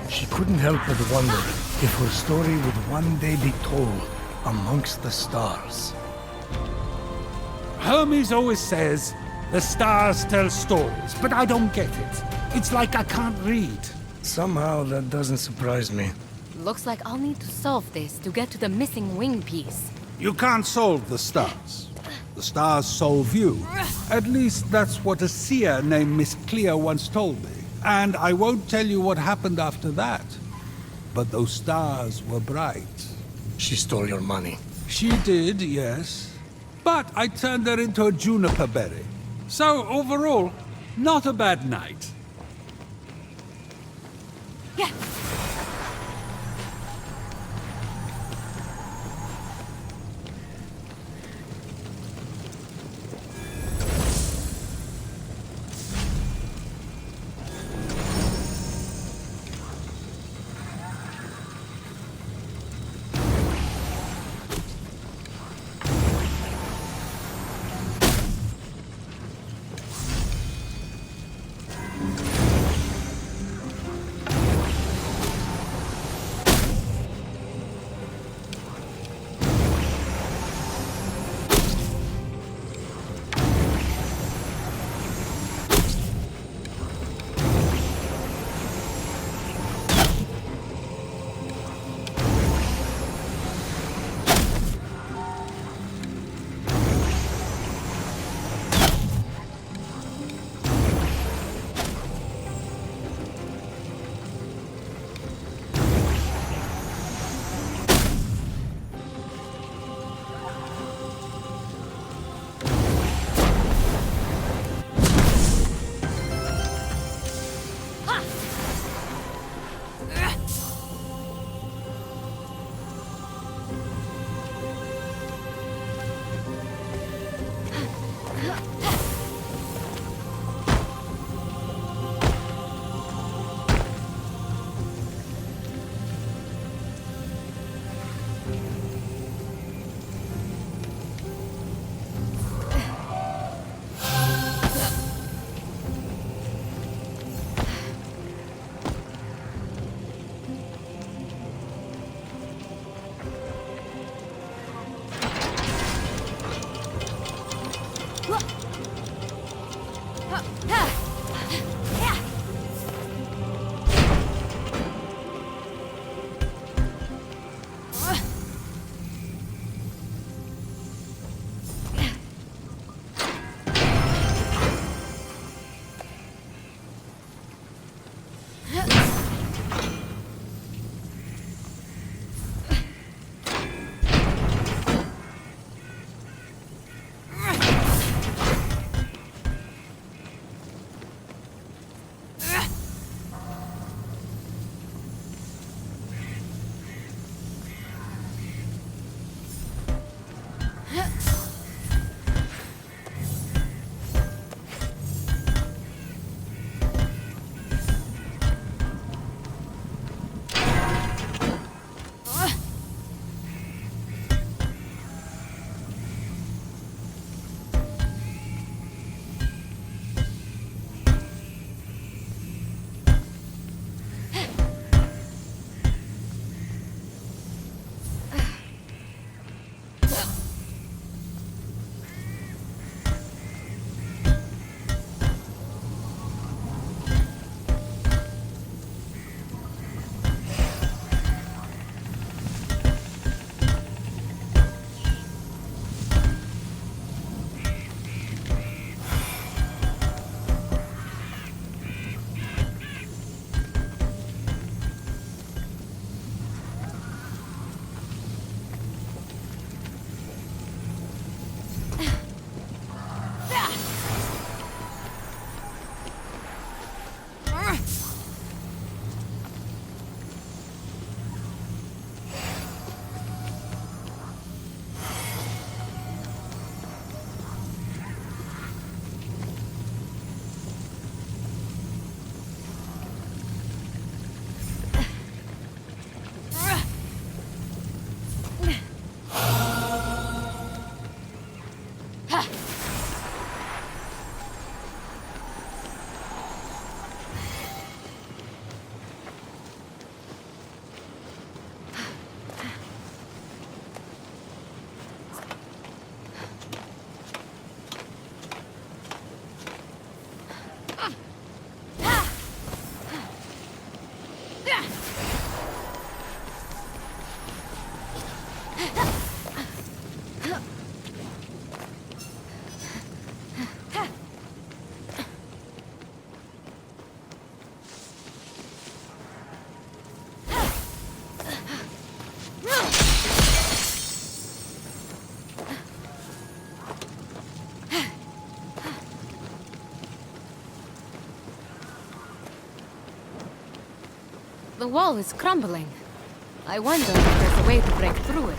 she couldn't help but wonder if her story would one day be told amongst the stars. Hermes always says, the stars tell stories, but I don't get it. It's like I can't read. Somehow that doesn't surprise me. Looks like I'll need to solve this to get to the missing wing piece. You can't solve the stars. The stars solve you. At least that's what a seer named Miss Clea once told me. And I won't tell you what happened after that. But those stars were bright. She stole your money. She did, yes. But I turned her into a juniper berry. So overall, not a bad night. Yeah. The wall is crumbling. I wonder if there's a way to break through it.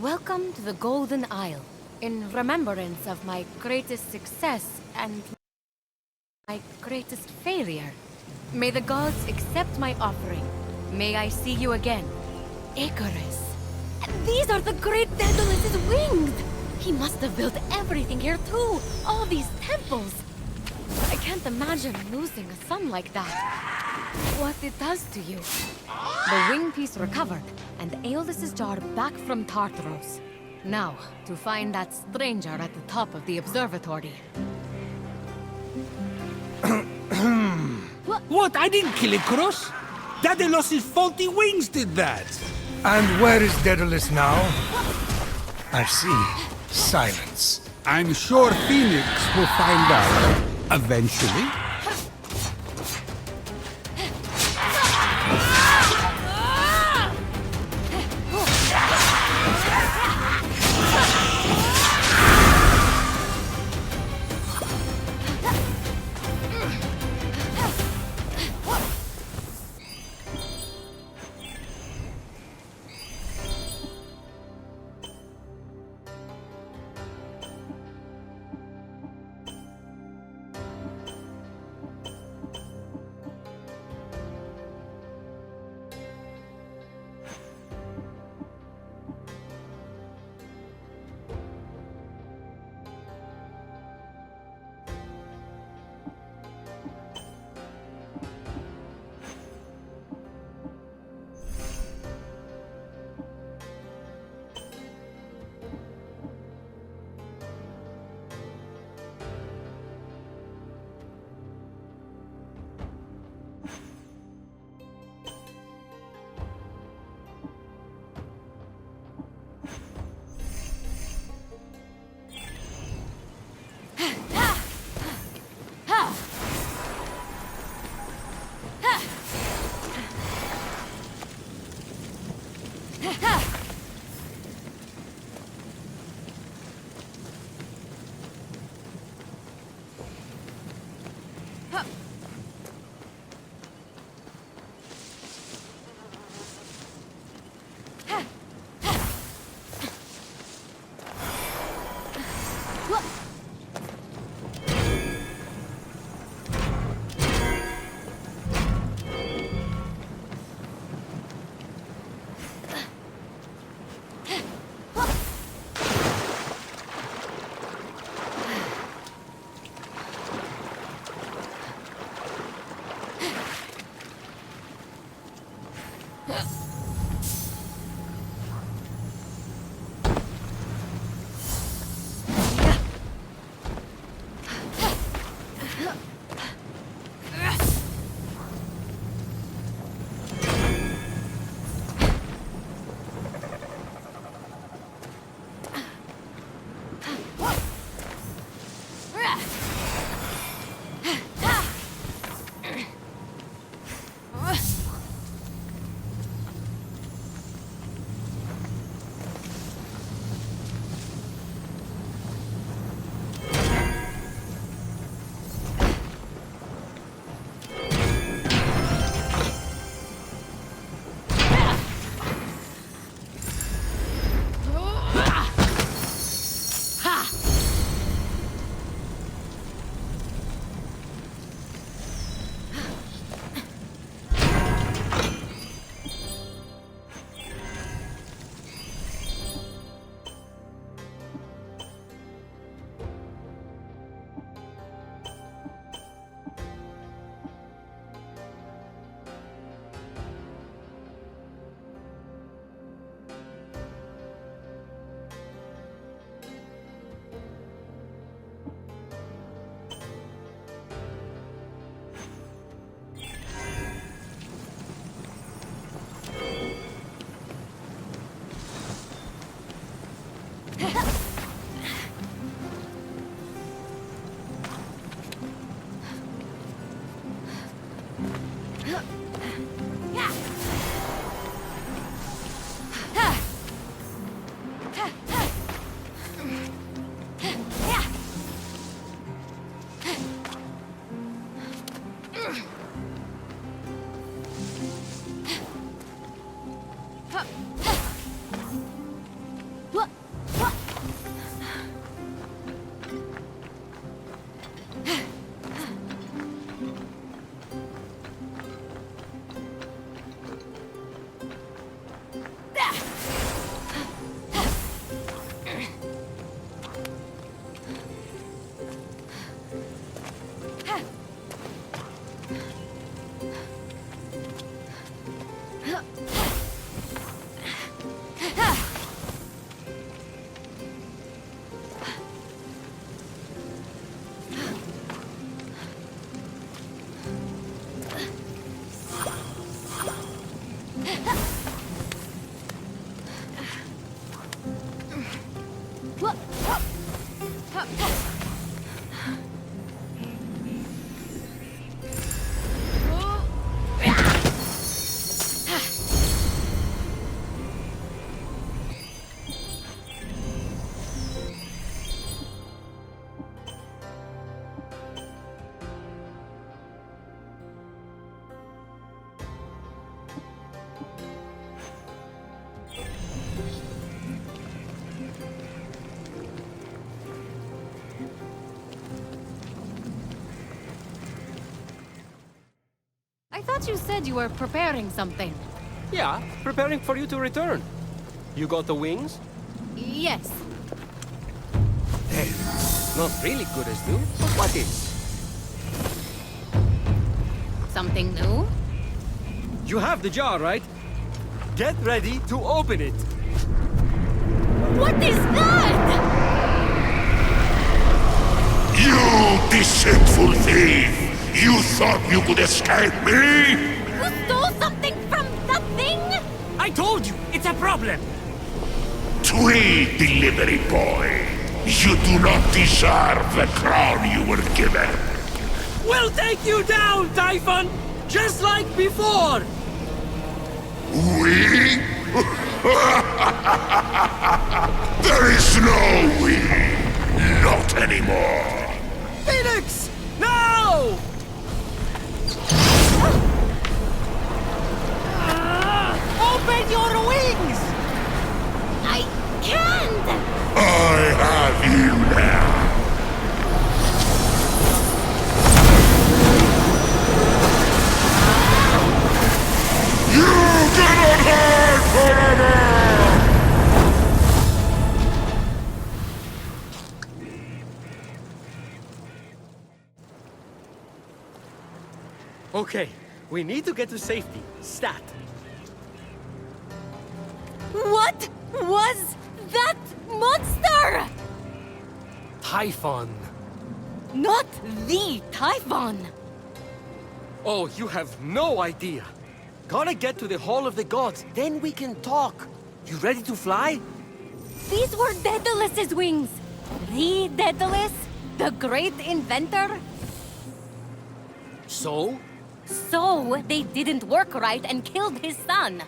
Welcome to the Golden Isle. In remembrance of my greatest success and my greatest failure, may the gods accept my offering. May I see you again, Icarus. These are the great Daedalus's wings! He must have built everything here too, all these temples. I can't imagine losing a son like that. What it does to you. The wing piece recovered, and Aeolus's jar back from Tartaros. Now, to find that stranger at the top of the observatory. What? I didn't kill Icarus! Daedalus' faulty wings did that! And where is Daedalus now? I see. Silence. I'm sure Phoenix will find out. Eventually. I thought you said you were preparing something. Yeah, preparing for you to return. You got the wings? Yes. Not really good as new, but what is? Something new? You have the jar, right? Get ready to open it. What is that? You deceitful thief! You thought you could escape me? You stole something from the thing? I told you, it's a problem. Tweed delivery boy! You do not deserve the crown you were given! We'll take you down, Typhon! Just like before! We? There is no we! Not anymore! Fenyx! No! Open your wings! I can't! I have you now! You cannot hide forever! Okay, we need to get to safety. Stat. What was that monster? Typhon. Not the Typhon. Oh, you have no idea. Gotta get to the Hall of the Gods, then we can talk. You ready to fly? These were Daedalus's wings. The Daedalus, the great inventor. So? So they didn't work right and killed his son.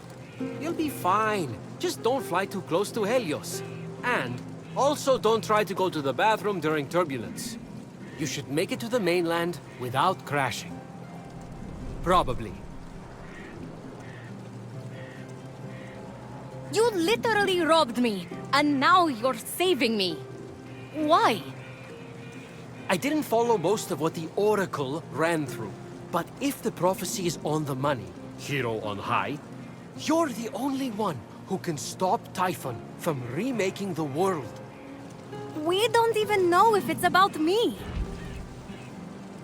You'll be fine. Just don't fly too close to Helios. And also don't try to go to the bathroom during turbulence. You should make it to the mainland without crashing. Probably. You literally robbed me, and now you're saving me. Why? I didn't follow most of what the Oracle ran through. But if the prophecy is on the money, hero on high, you're the only one who can stop Typhon from remaking the world. We don't even know if it's about me.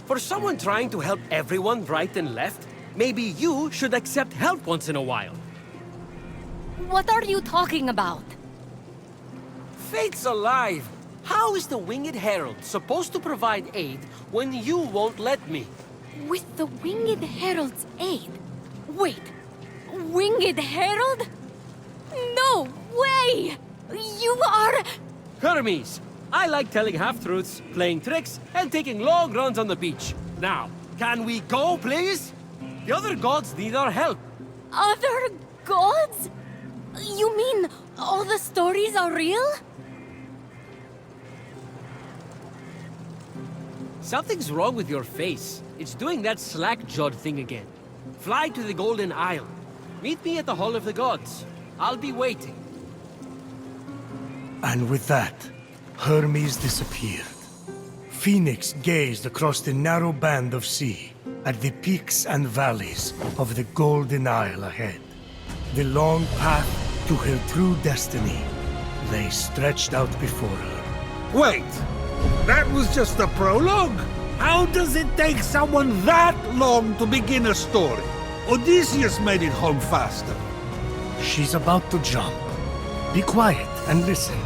For someone trying to help everyone right and left, maybe you should accept help once in a while. What are you talking about? Fate's alive! How is the Winged Herald supposed to provide aid when you won't let me? With the Winged Herald's aid? Wait, Winged Herald? No way! You are... Hermes! I like telling half-truths, playing tricks, and taking long runs on the beach. Now, can we go, please? The other gods need our help. Other gods? You mean all the stories are real? Something's wrong with your face. It's doing that slack-jawed thing again. Fly to the Golden Isle. Meet me at the Hall of the Gods. I'll be waiting. And with that, Hermes disappeared. Fenyx gazed across the narrow band of sea at the peaks and valleys of the Golden Isle ahead. The long path to her true destiny lay stretched out before her. Wait! That was just the prologue? How does it take someone that long to begin a story? Odysseus made it home faster. She's about to jump. Be quiet and listen.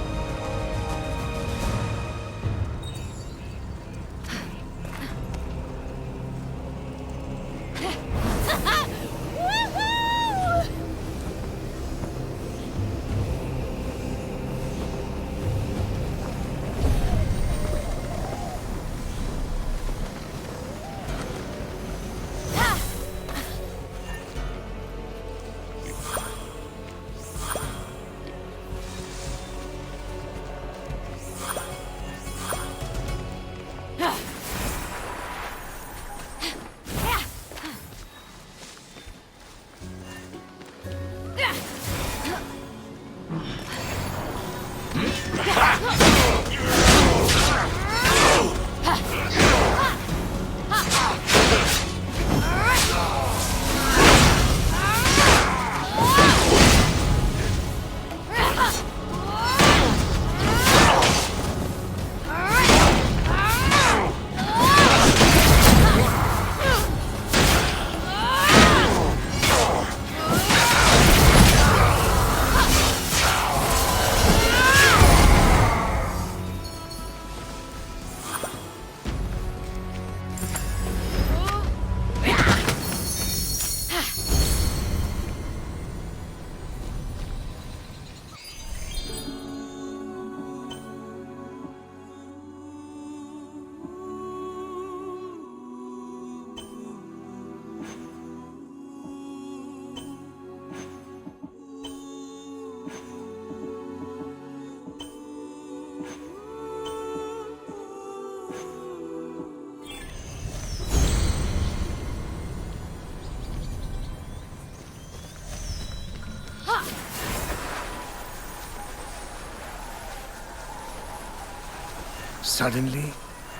Suddenly,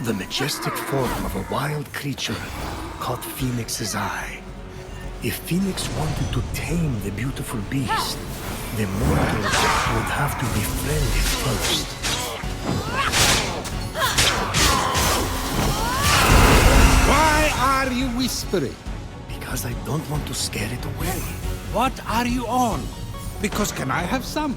the majestic form of a wild creature caught Phoenix's eye. If Phoenix wanted to tame the beautiful beast, the mortals would have to befriend it first. Why are you whispering? Because I don't want to scare it away. What are you on? Because can I have some?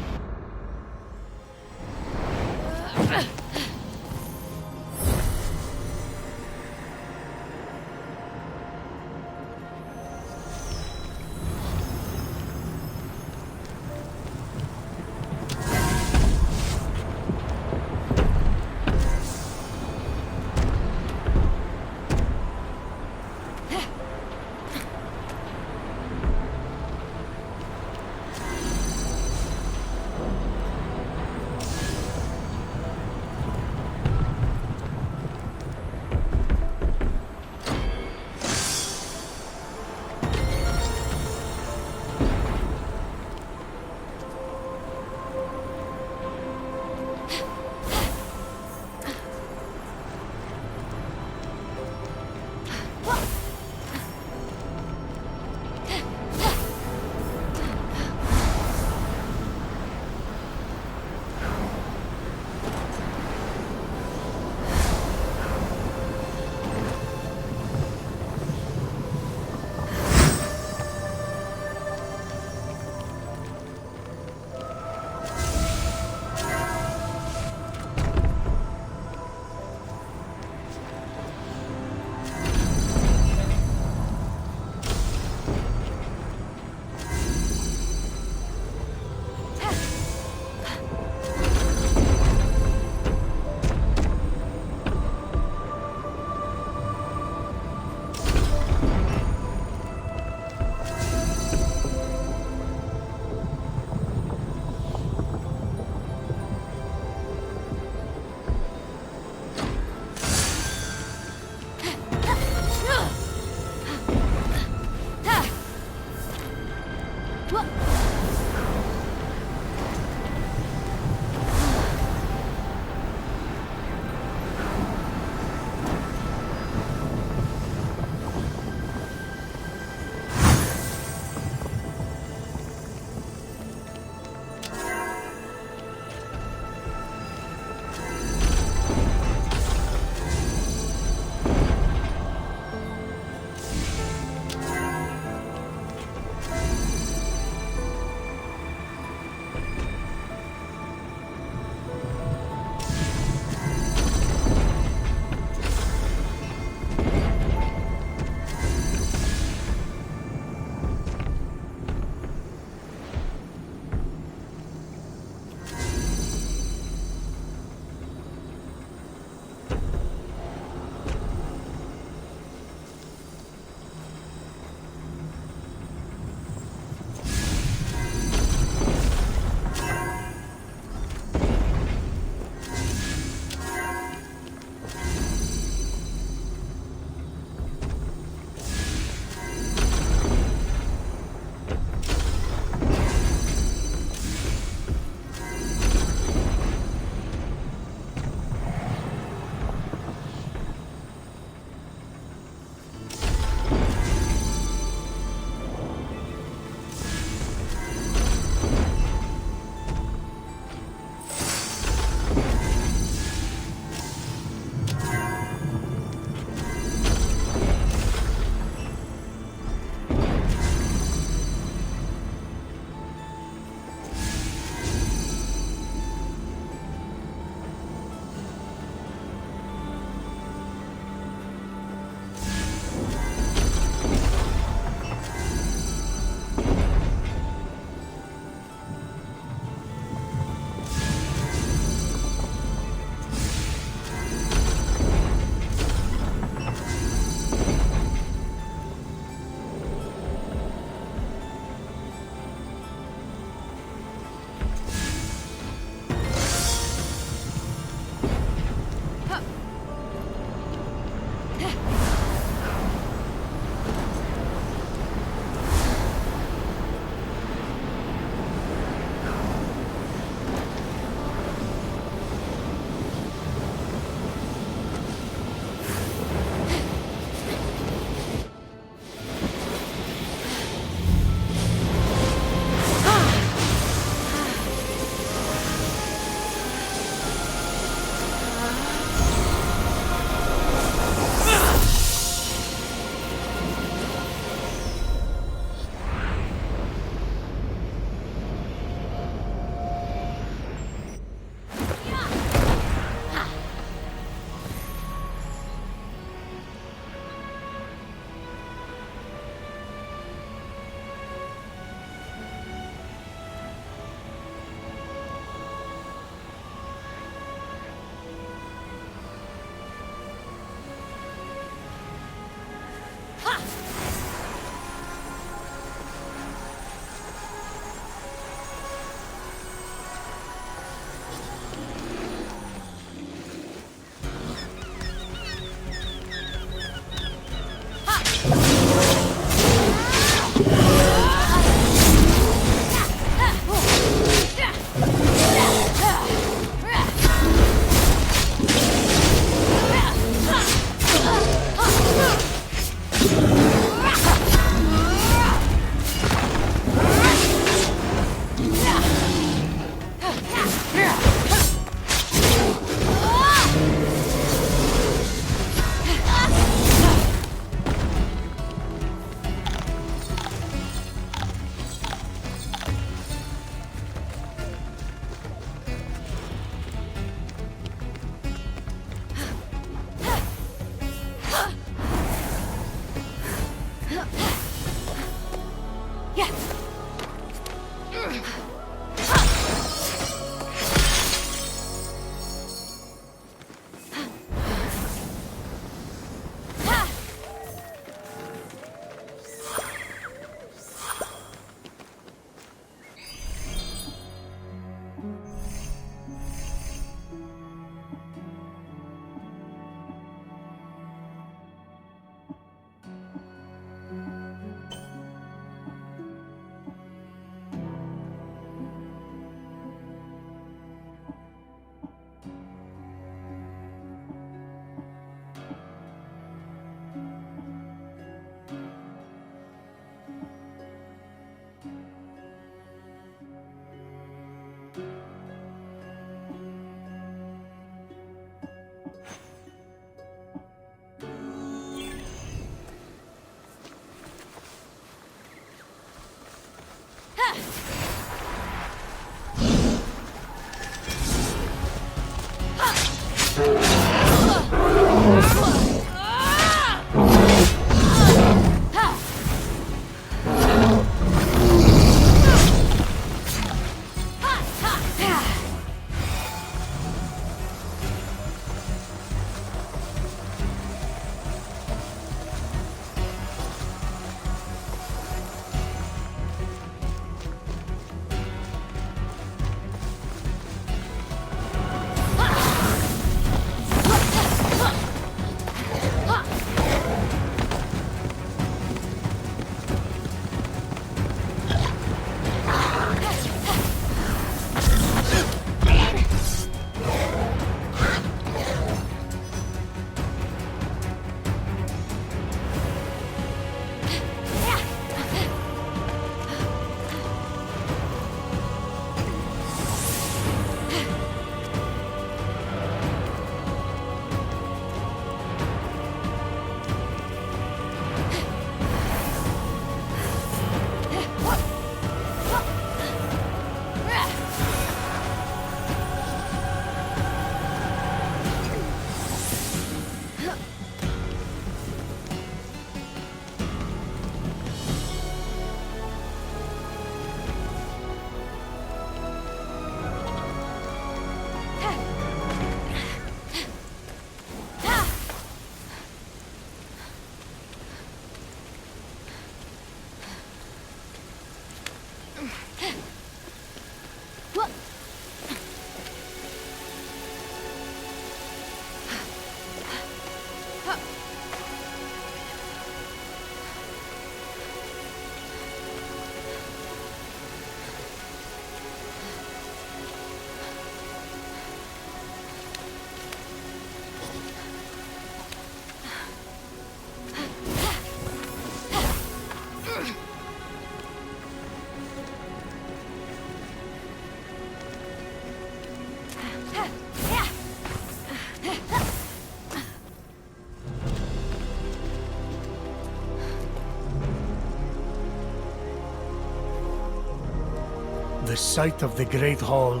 The sight of the Great Hall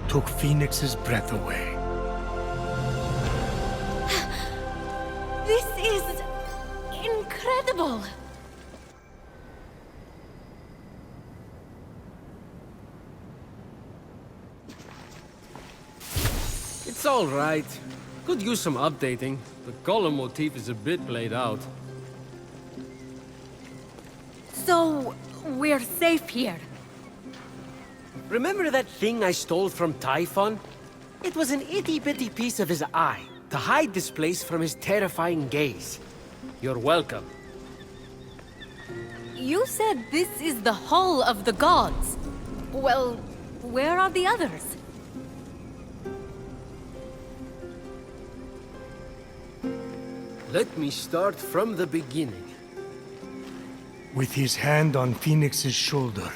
took Phoenix's breath away. This is incredible! It's all right. Could use some updating. The column motif is a bit played out. So, we're safe here. Remember that thing I stole from Typhon? It was an itty-bitty piece of his eye, to hide this place from his terrifying gaze. You're welcome. You said this is the Hall of the Gods. Well, where are the others? Let me start from the beginning. With his hand on Phoenix's shoulder,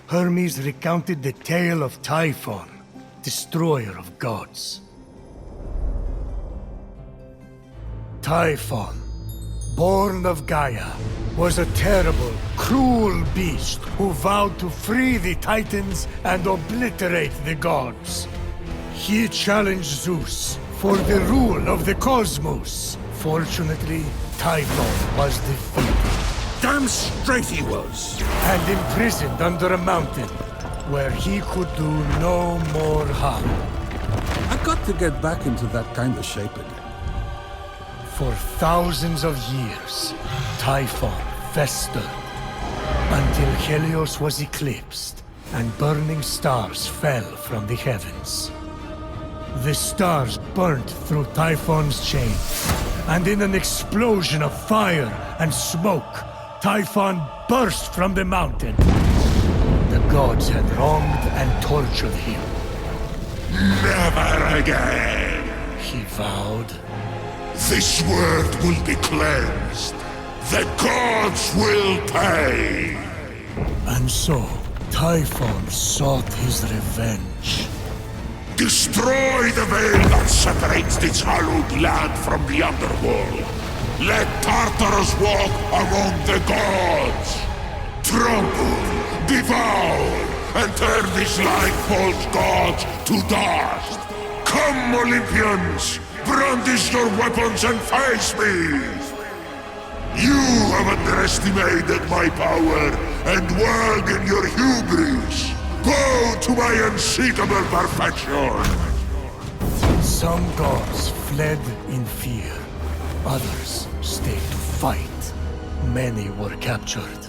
Hermes recounted the tale of Typhon, destroyer of gods. Typhon, born of Gaia, was a terrible, cruel beast who vowed to free the Titans and obliterate the gods. He challenged Zeus for the rule of the cosmos. Fortunately, Typhon was defeated. Damn straight he was! And imprisoned under a mountain, where he could do no more harm. I got to get back into that kind of shape again. For thousands of years, Typhon festered until Helios was eclipsed and burning stars fell from the heavens. The stars burnt through Typhon's chain, and in an explosion of fire and smoke, Typhon burst from the mountain. The gods had wronged and tortured him. Never again! He vowed. This world will be cleansed. The gods will pay! And so, Typhon sought his revenge. Destroy the veil that separates this hallowed land from the underworld. Let Tartarus walk among the gods. Trample, devour, and turn these light-false gods to dust. Come, Olympians! Brandish your weapons and face me! You have underestimated my power and world in your hubris. Bow to my unseekable perfection! Some gods fled in fear. Others stayed to fight. Many were captured.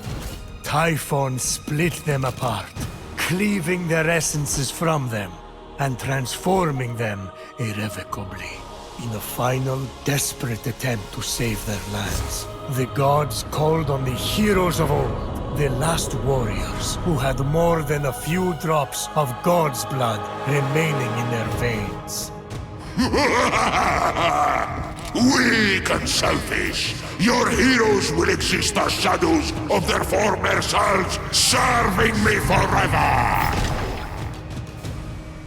Typhon split them apart, cleaving their essences from them and transforming them irrevocably. In a final, desperate attempt to save their lands, the gods called on the heroes of old, the last warriors who had more than a few drops of God's blood remaining in their veins. Weak and selfish, your heroes will exist as shadows of their former selves, serving me forever!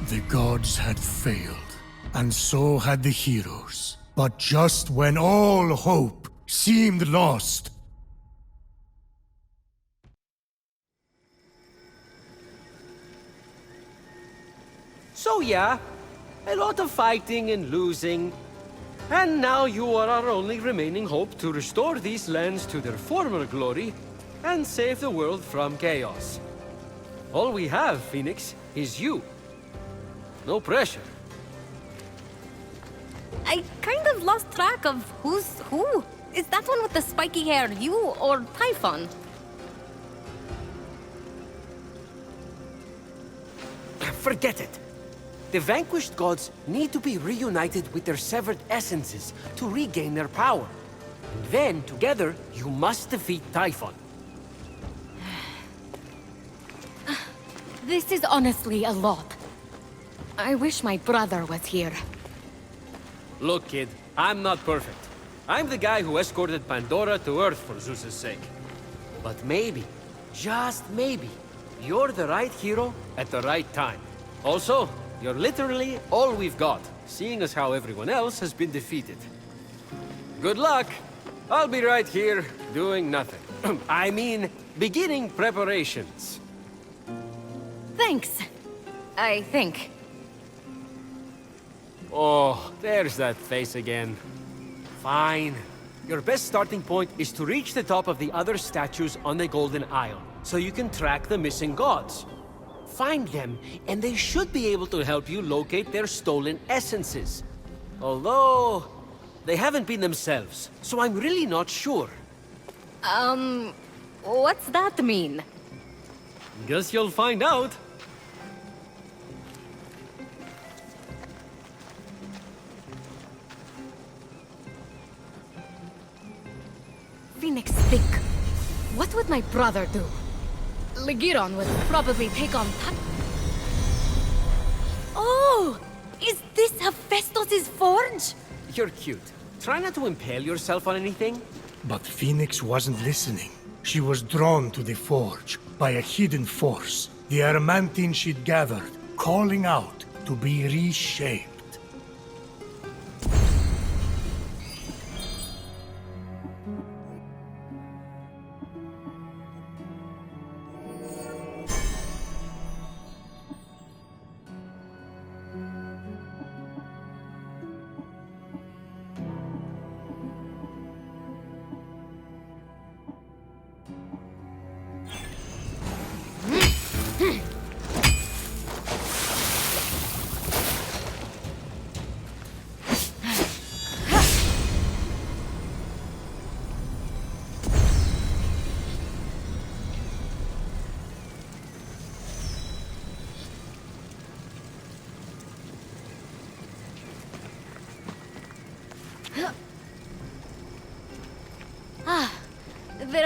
The gods had failed, and so had the heroes. But just when all hope seemed lost, So yeah, a lot of fighting and losing. And now you are our only remaining hope to restore these lands to their former glory and save the world from chaos. All we have, Fenyx, is you. No pressure. I kind of lost track of who's who. Is that one with the spiky hair you or Typhon? Forget it. The vanquished gods need to be reunited with their severed essences to regain their power. And then, together, you must defeat Typhon. This is honestly a lot. I wish my brother was here. Look, kid, I'm not perfect. I'm the guy who escorted Pandora to Earth for Zeus's sake. But maybe, just maybe, you're the right hero at the right time. Also, you're literally all we've got, seeing as how everyone else has been defeated. Good luck! I'll be right here, doing nothing. I mean, beginning preparations. Thanks. I think. Oh, there's that face again. Fine. Your best starting point is to reach the top of the other statues on the Golden Isle, so you can track the missing gods. Find them, and they should be able to help you locate their stolen essences. Although, they haven't been themselves, so I'm really not sure. What's that mean? Guess you'll find out. Fenyx, think. What would my brother do? Legiron would probably take on Oh! Is this Hephaestus' forge? You're cute. Try not to impale yourself on anything. but Fenyx wasn't listening. She was drawn to the forge by a hidden force, the adamantine she'd gathered, calling out to be reshaped.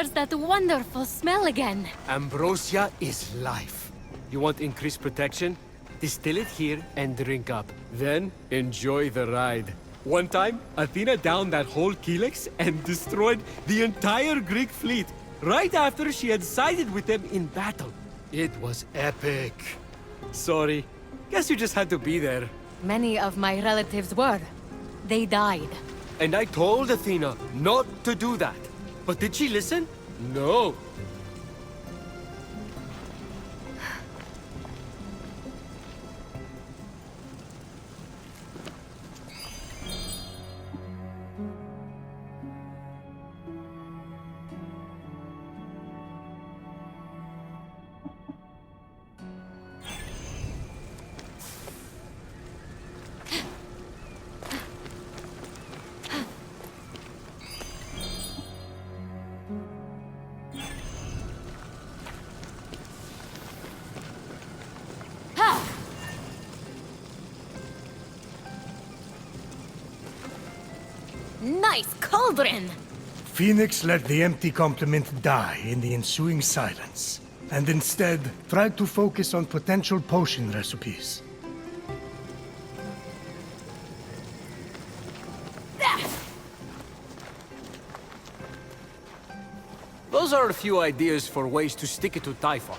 there's that wonderful smell again. Ambrosia is life. You want increased protection? Distill it here and drink up. Then, enjoy the ride. One time, Athena downed that whole Helix and destroyed the entire Greek fleet, right after she had sided with them in battle. It was epic. Sorry. Guess you just had to be there. Many of my relatives were. They died. And I told Athena not to do that. But did she listen? No. Nice cauldron! Phoenix let the empty compliment die in the ensuing silence, and instead tried to focus on potential potion recipes. Those are a few ideas for ways to stick it to Typhon.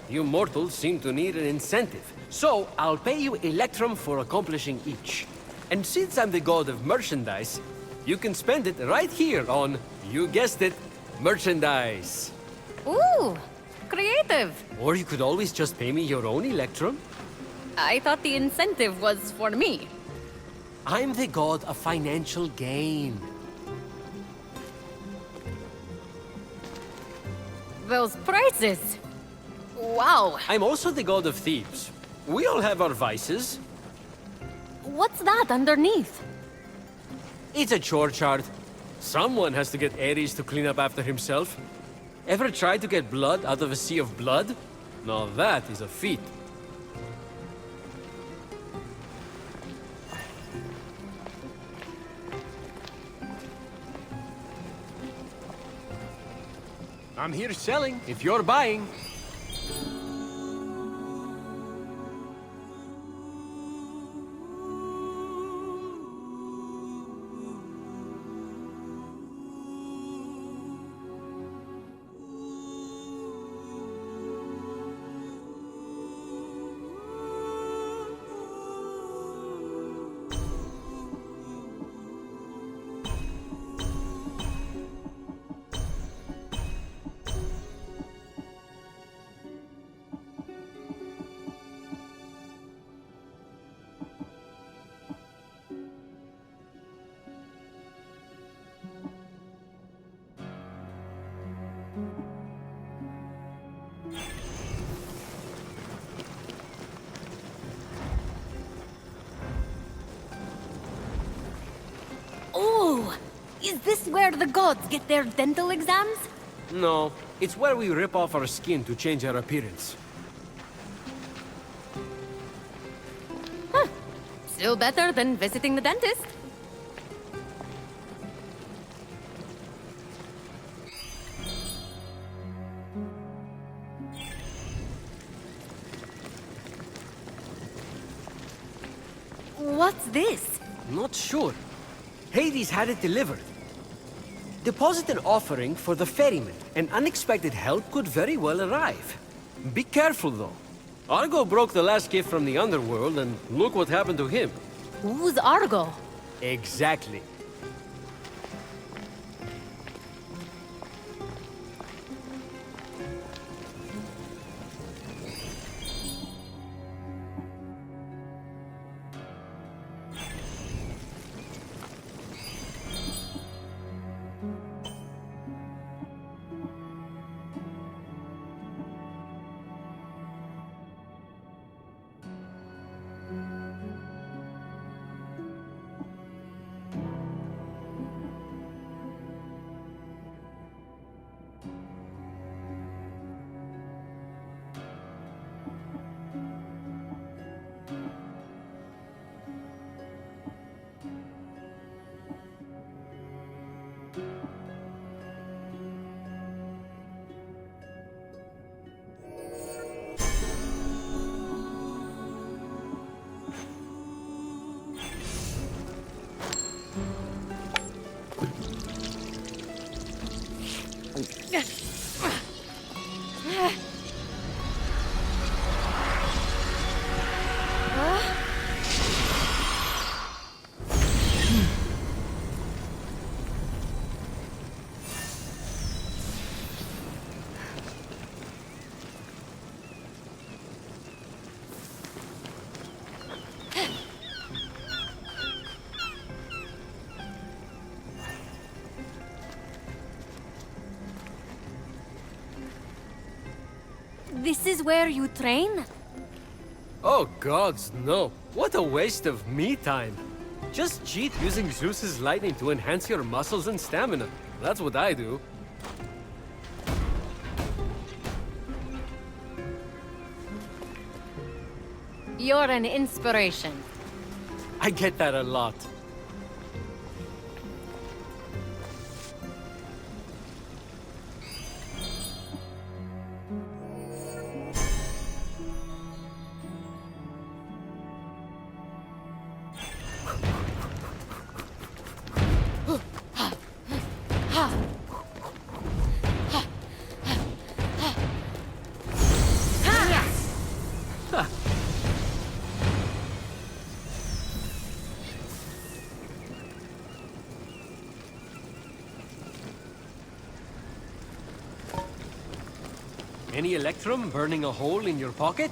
You mortals seem to need an incentive, so I'll pay you Electrum for accomplishing each. And since I'm the god of merchandise, you can spend it right here on, you guessed it, merchandise. Ooh, creative. Or you could always just pay me your own Electrum. I thought the incentive was for me. I'm the god of financial gain. Those prices. Wow. I'm also the god of thieves. We all have our vices. What's that underneath? It's a chore chart. Someone has to get Ares to clean up after himself. Ever tried to get blood out of a sea of blood? Now that is a feat. I'm here selling, if you're buying. Oh, is this where the gods get their dental exams? No, it's where we rip off our skin to change our appearance. Still better than visiting the dentist. What's this? Not sure. Hades had it delivered. Deposit an offering for the ferryman, and unexpected help could very well arrive. Be careful, though. Argo broke the last gift from the underworld, and look what happened to him. Who's Argo? Exactly. This is where you train? Oh gods, no. What a waste of me time. Just cheat using Zeus's lightning to enhance your muscles and stamina. That's what I do. You're an inspiration. I get that a lot. Any electrum burning a hole in your pocket?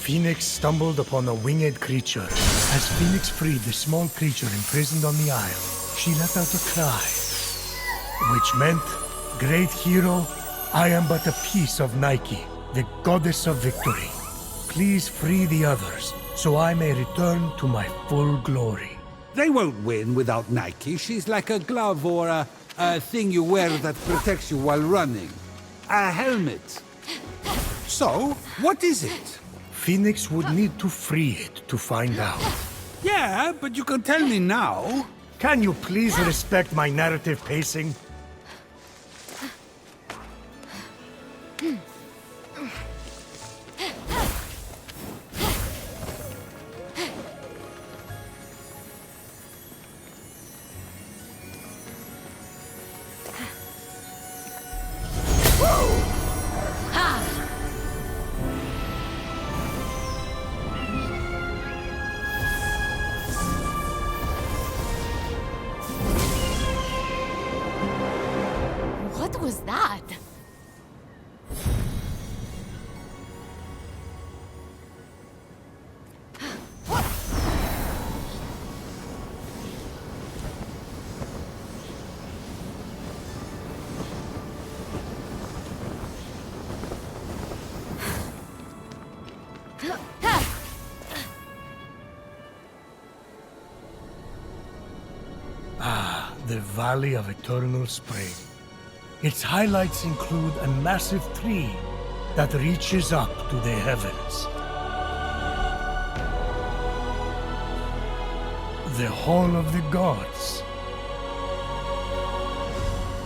Fenyx stumbled upon a winged creature. As Fenyx freed the small creature imprisoned on the isle, she let out a cry, which meant, "Great hero, I am but a piece of Nike, the goddess of victory. Please free the others, so I may return to my full glory." They won't win without Nike. She's like a glove or a thing you wear that protects you while running. A helmet. So, what is it? Fenyx would need to free it to find out. Yeah, but you can tell me now. Can you please respect my narrative pacing? What was that? The Valley of Eternal Spring. Its highlights include a massive tree that reaches up to the heavens. The Hall of the Gods.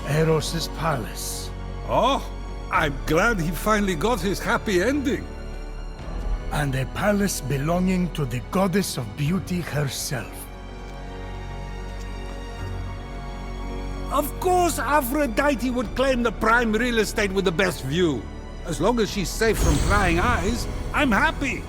Eros' palace. Oh, I'm glad he finally got his happy ending. And a palace belonging to the goddess of beauty herself. Of course, Aphrodite would claim the prime real estate with the best view. As long as she's safe from prying eyes, I'm happy.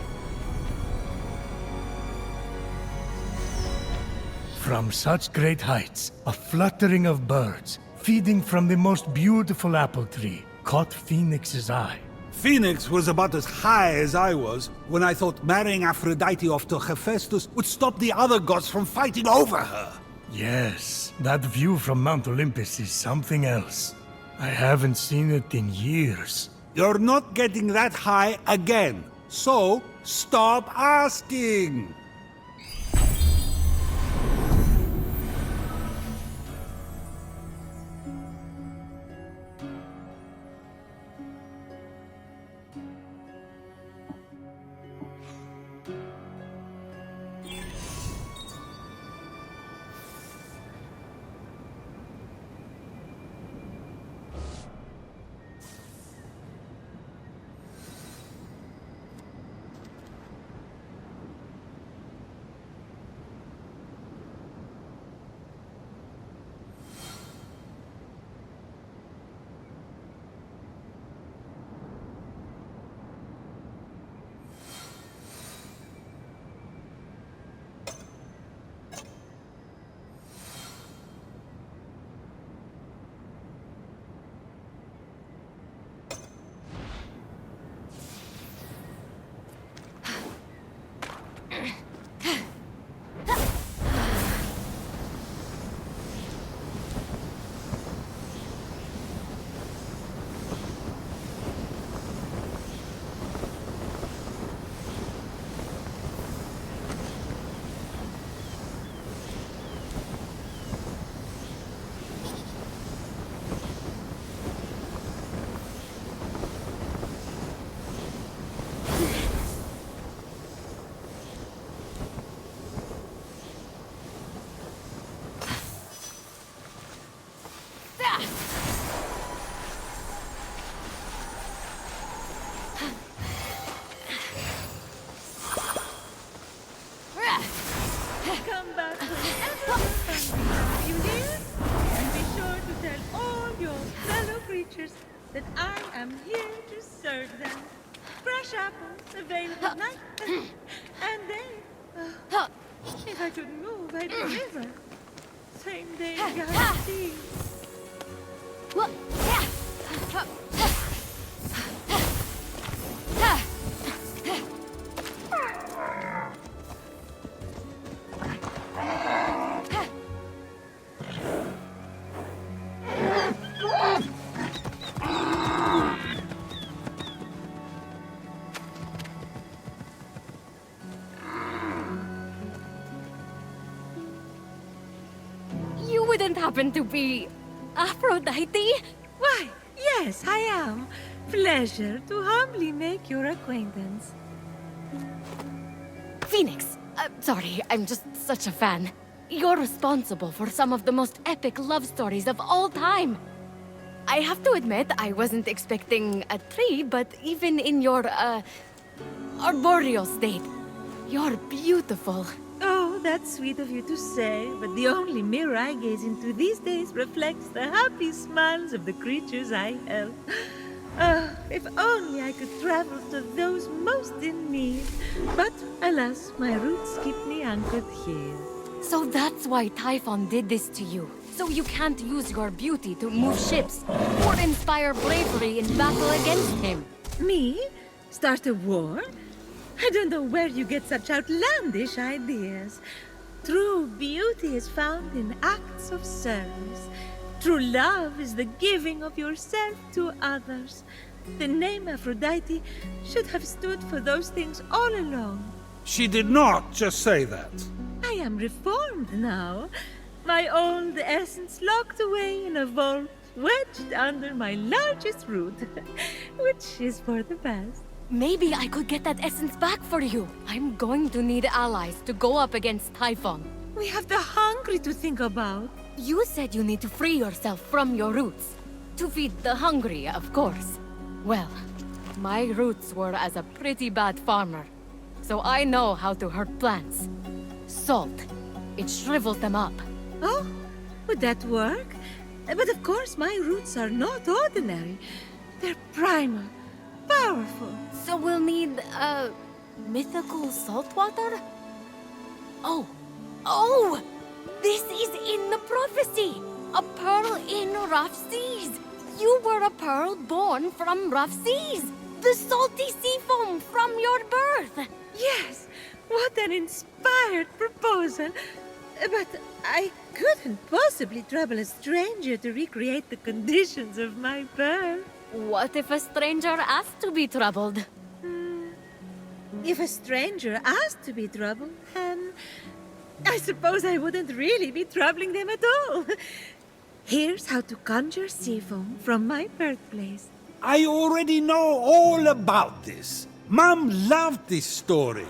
From such great heights, a fluttering of birds, feeding from the most beautiful apple tree, caught Fenyx's eye. Phoenix was about as high as I was when I thought marrying Aphrodite off to Hephaestus would stop the other gods from fighting over her. Yes, that view from Mount Olympus is something else. I haven't seen it in years. You're not getting that high again, so stop asking! Come back whenever you hear? And be sure to tell all your fellow creatures that I am here to serve them. Fresh apples available night and day. If I could move, I'd deliver. Same day guarantee. You wouldn't happen to be Aphrodite? Why, yes, I am. Pleasure to humbly make your acquaintance. Phoenix. Sorry, I'm just such a fan. You're responsible for some of the most epic love stories of all time. I have to admit, I wasn't expecting a tree, but even in your, arboreal state, you're beautiful. Oh, that's sweet of you to say, but the only mirror I gaze into these days reflects the happy smiles of the creatures I help. If only I could travel to those most in need. But alas, my roots keep me anchored here. So that's why Typhon did this to you. So you can't use your beauty to move ships or inspire bravery in battle against him. Me? Start a war? I don't know where you get such outlandish ideas. True beauty is found in acts of service. True love is the giving of yourself to others. The name Aphrodite should have stood for those things all along. She did not just say that. I am reformed now. My old essence locked away in a vault, wedged under my largest root, which is for the best. Maybe I could get that essence back for you. I'm going to need allies to go up against Typhon. We have the hungry to think about. You said you need to free yourself from your roots. To feed the hungry, of course. Well, my roots were as a pretty bad farmer. So I know how to hurt plants. Salt. It shrivels them up. Oh, would that work? But of course, my roots are not ordinary. They're primal, powerful. So we'll need, mythical salt water? Oh! This is in the prophecy! A pearl in rough seas! You were a pearl born from rough seas! The salty sea foam from your birth! Yes, what an inspired proposal. But I couldn't possibly trouble a stranger to recreate the conditions of my birth. What if a stranger asked to be troubled? If a stranger asked to be troubled, then I suppose I wouldn't really be troubling them at all. Here's how to conjure sea foam from my birthplace. I already know all about this. Mom loved this story.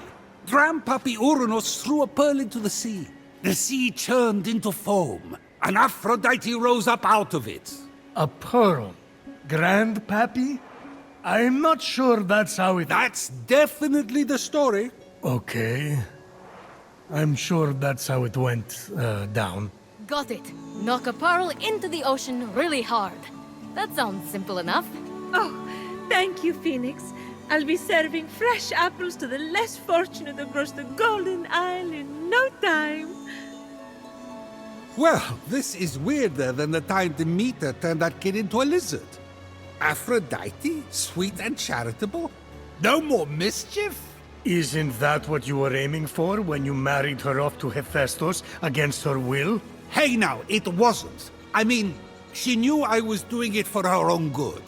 Grandpappy Uranus threw a pearl into the sea. The sea churned into foam, and Aphrodite rose up out of it. A pearl? Grandpappy? I'm not sure that's how it... That's definitely the story. Okay. I'm sure that's how it went down. Got it. Knock a pearl into the ocean really hard. That sounds simple enough. Oh, thank you, Phoenix. I'll be serving fresh apples to the less fortunate across the Golden Isle in no time. Well, this is weirder than the time Demeter turned that kid into a lizard. Aphrodite? Sweet and charitable? No more mischief? Isn't that what you were aiming for when you married her off to Hephaestus against her will? Hey now, it wasn't. I mean, she knew I was doing it for her own good.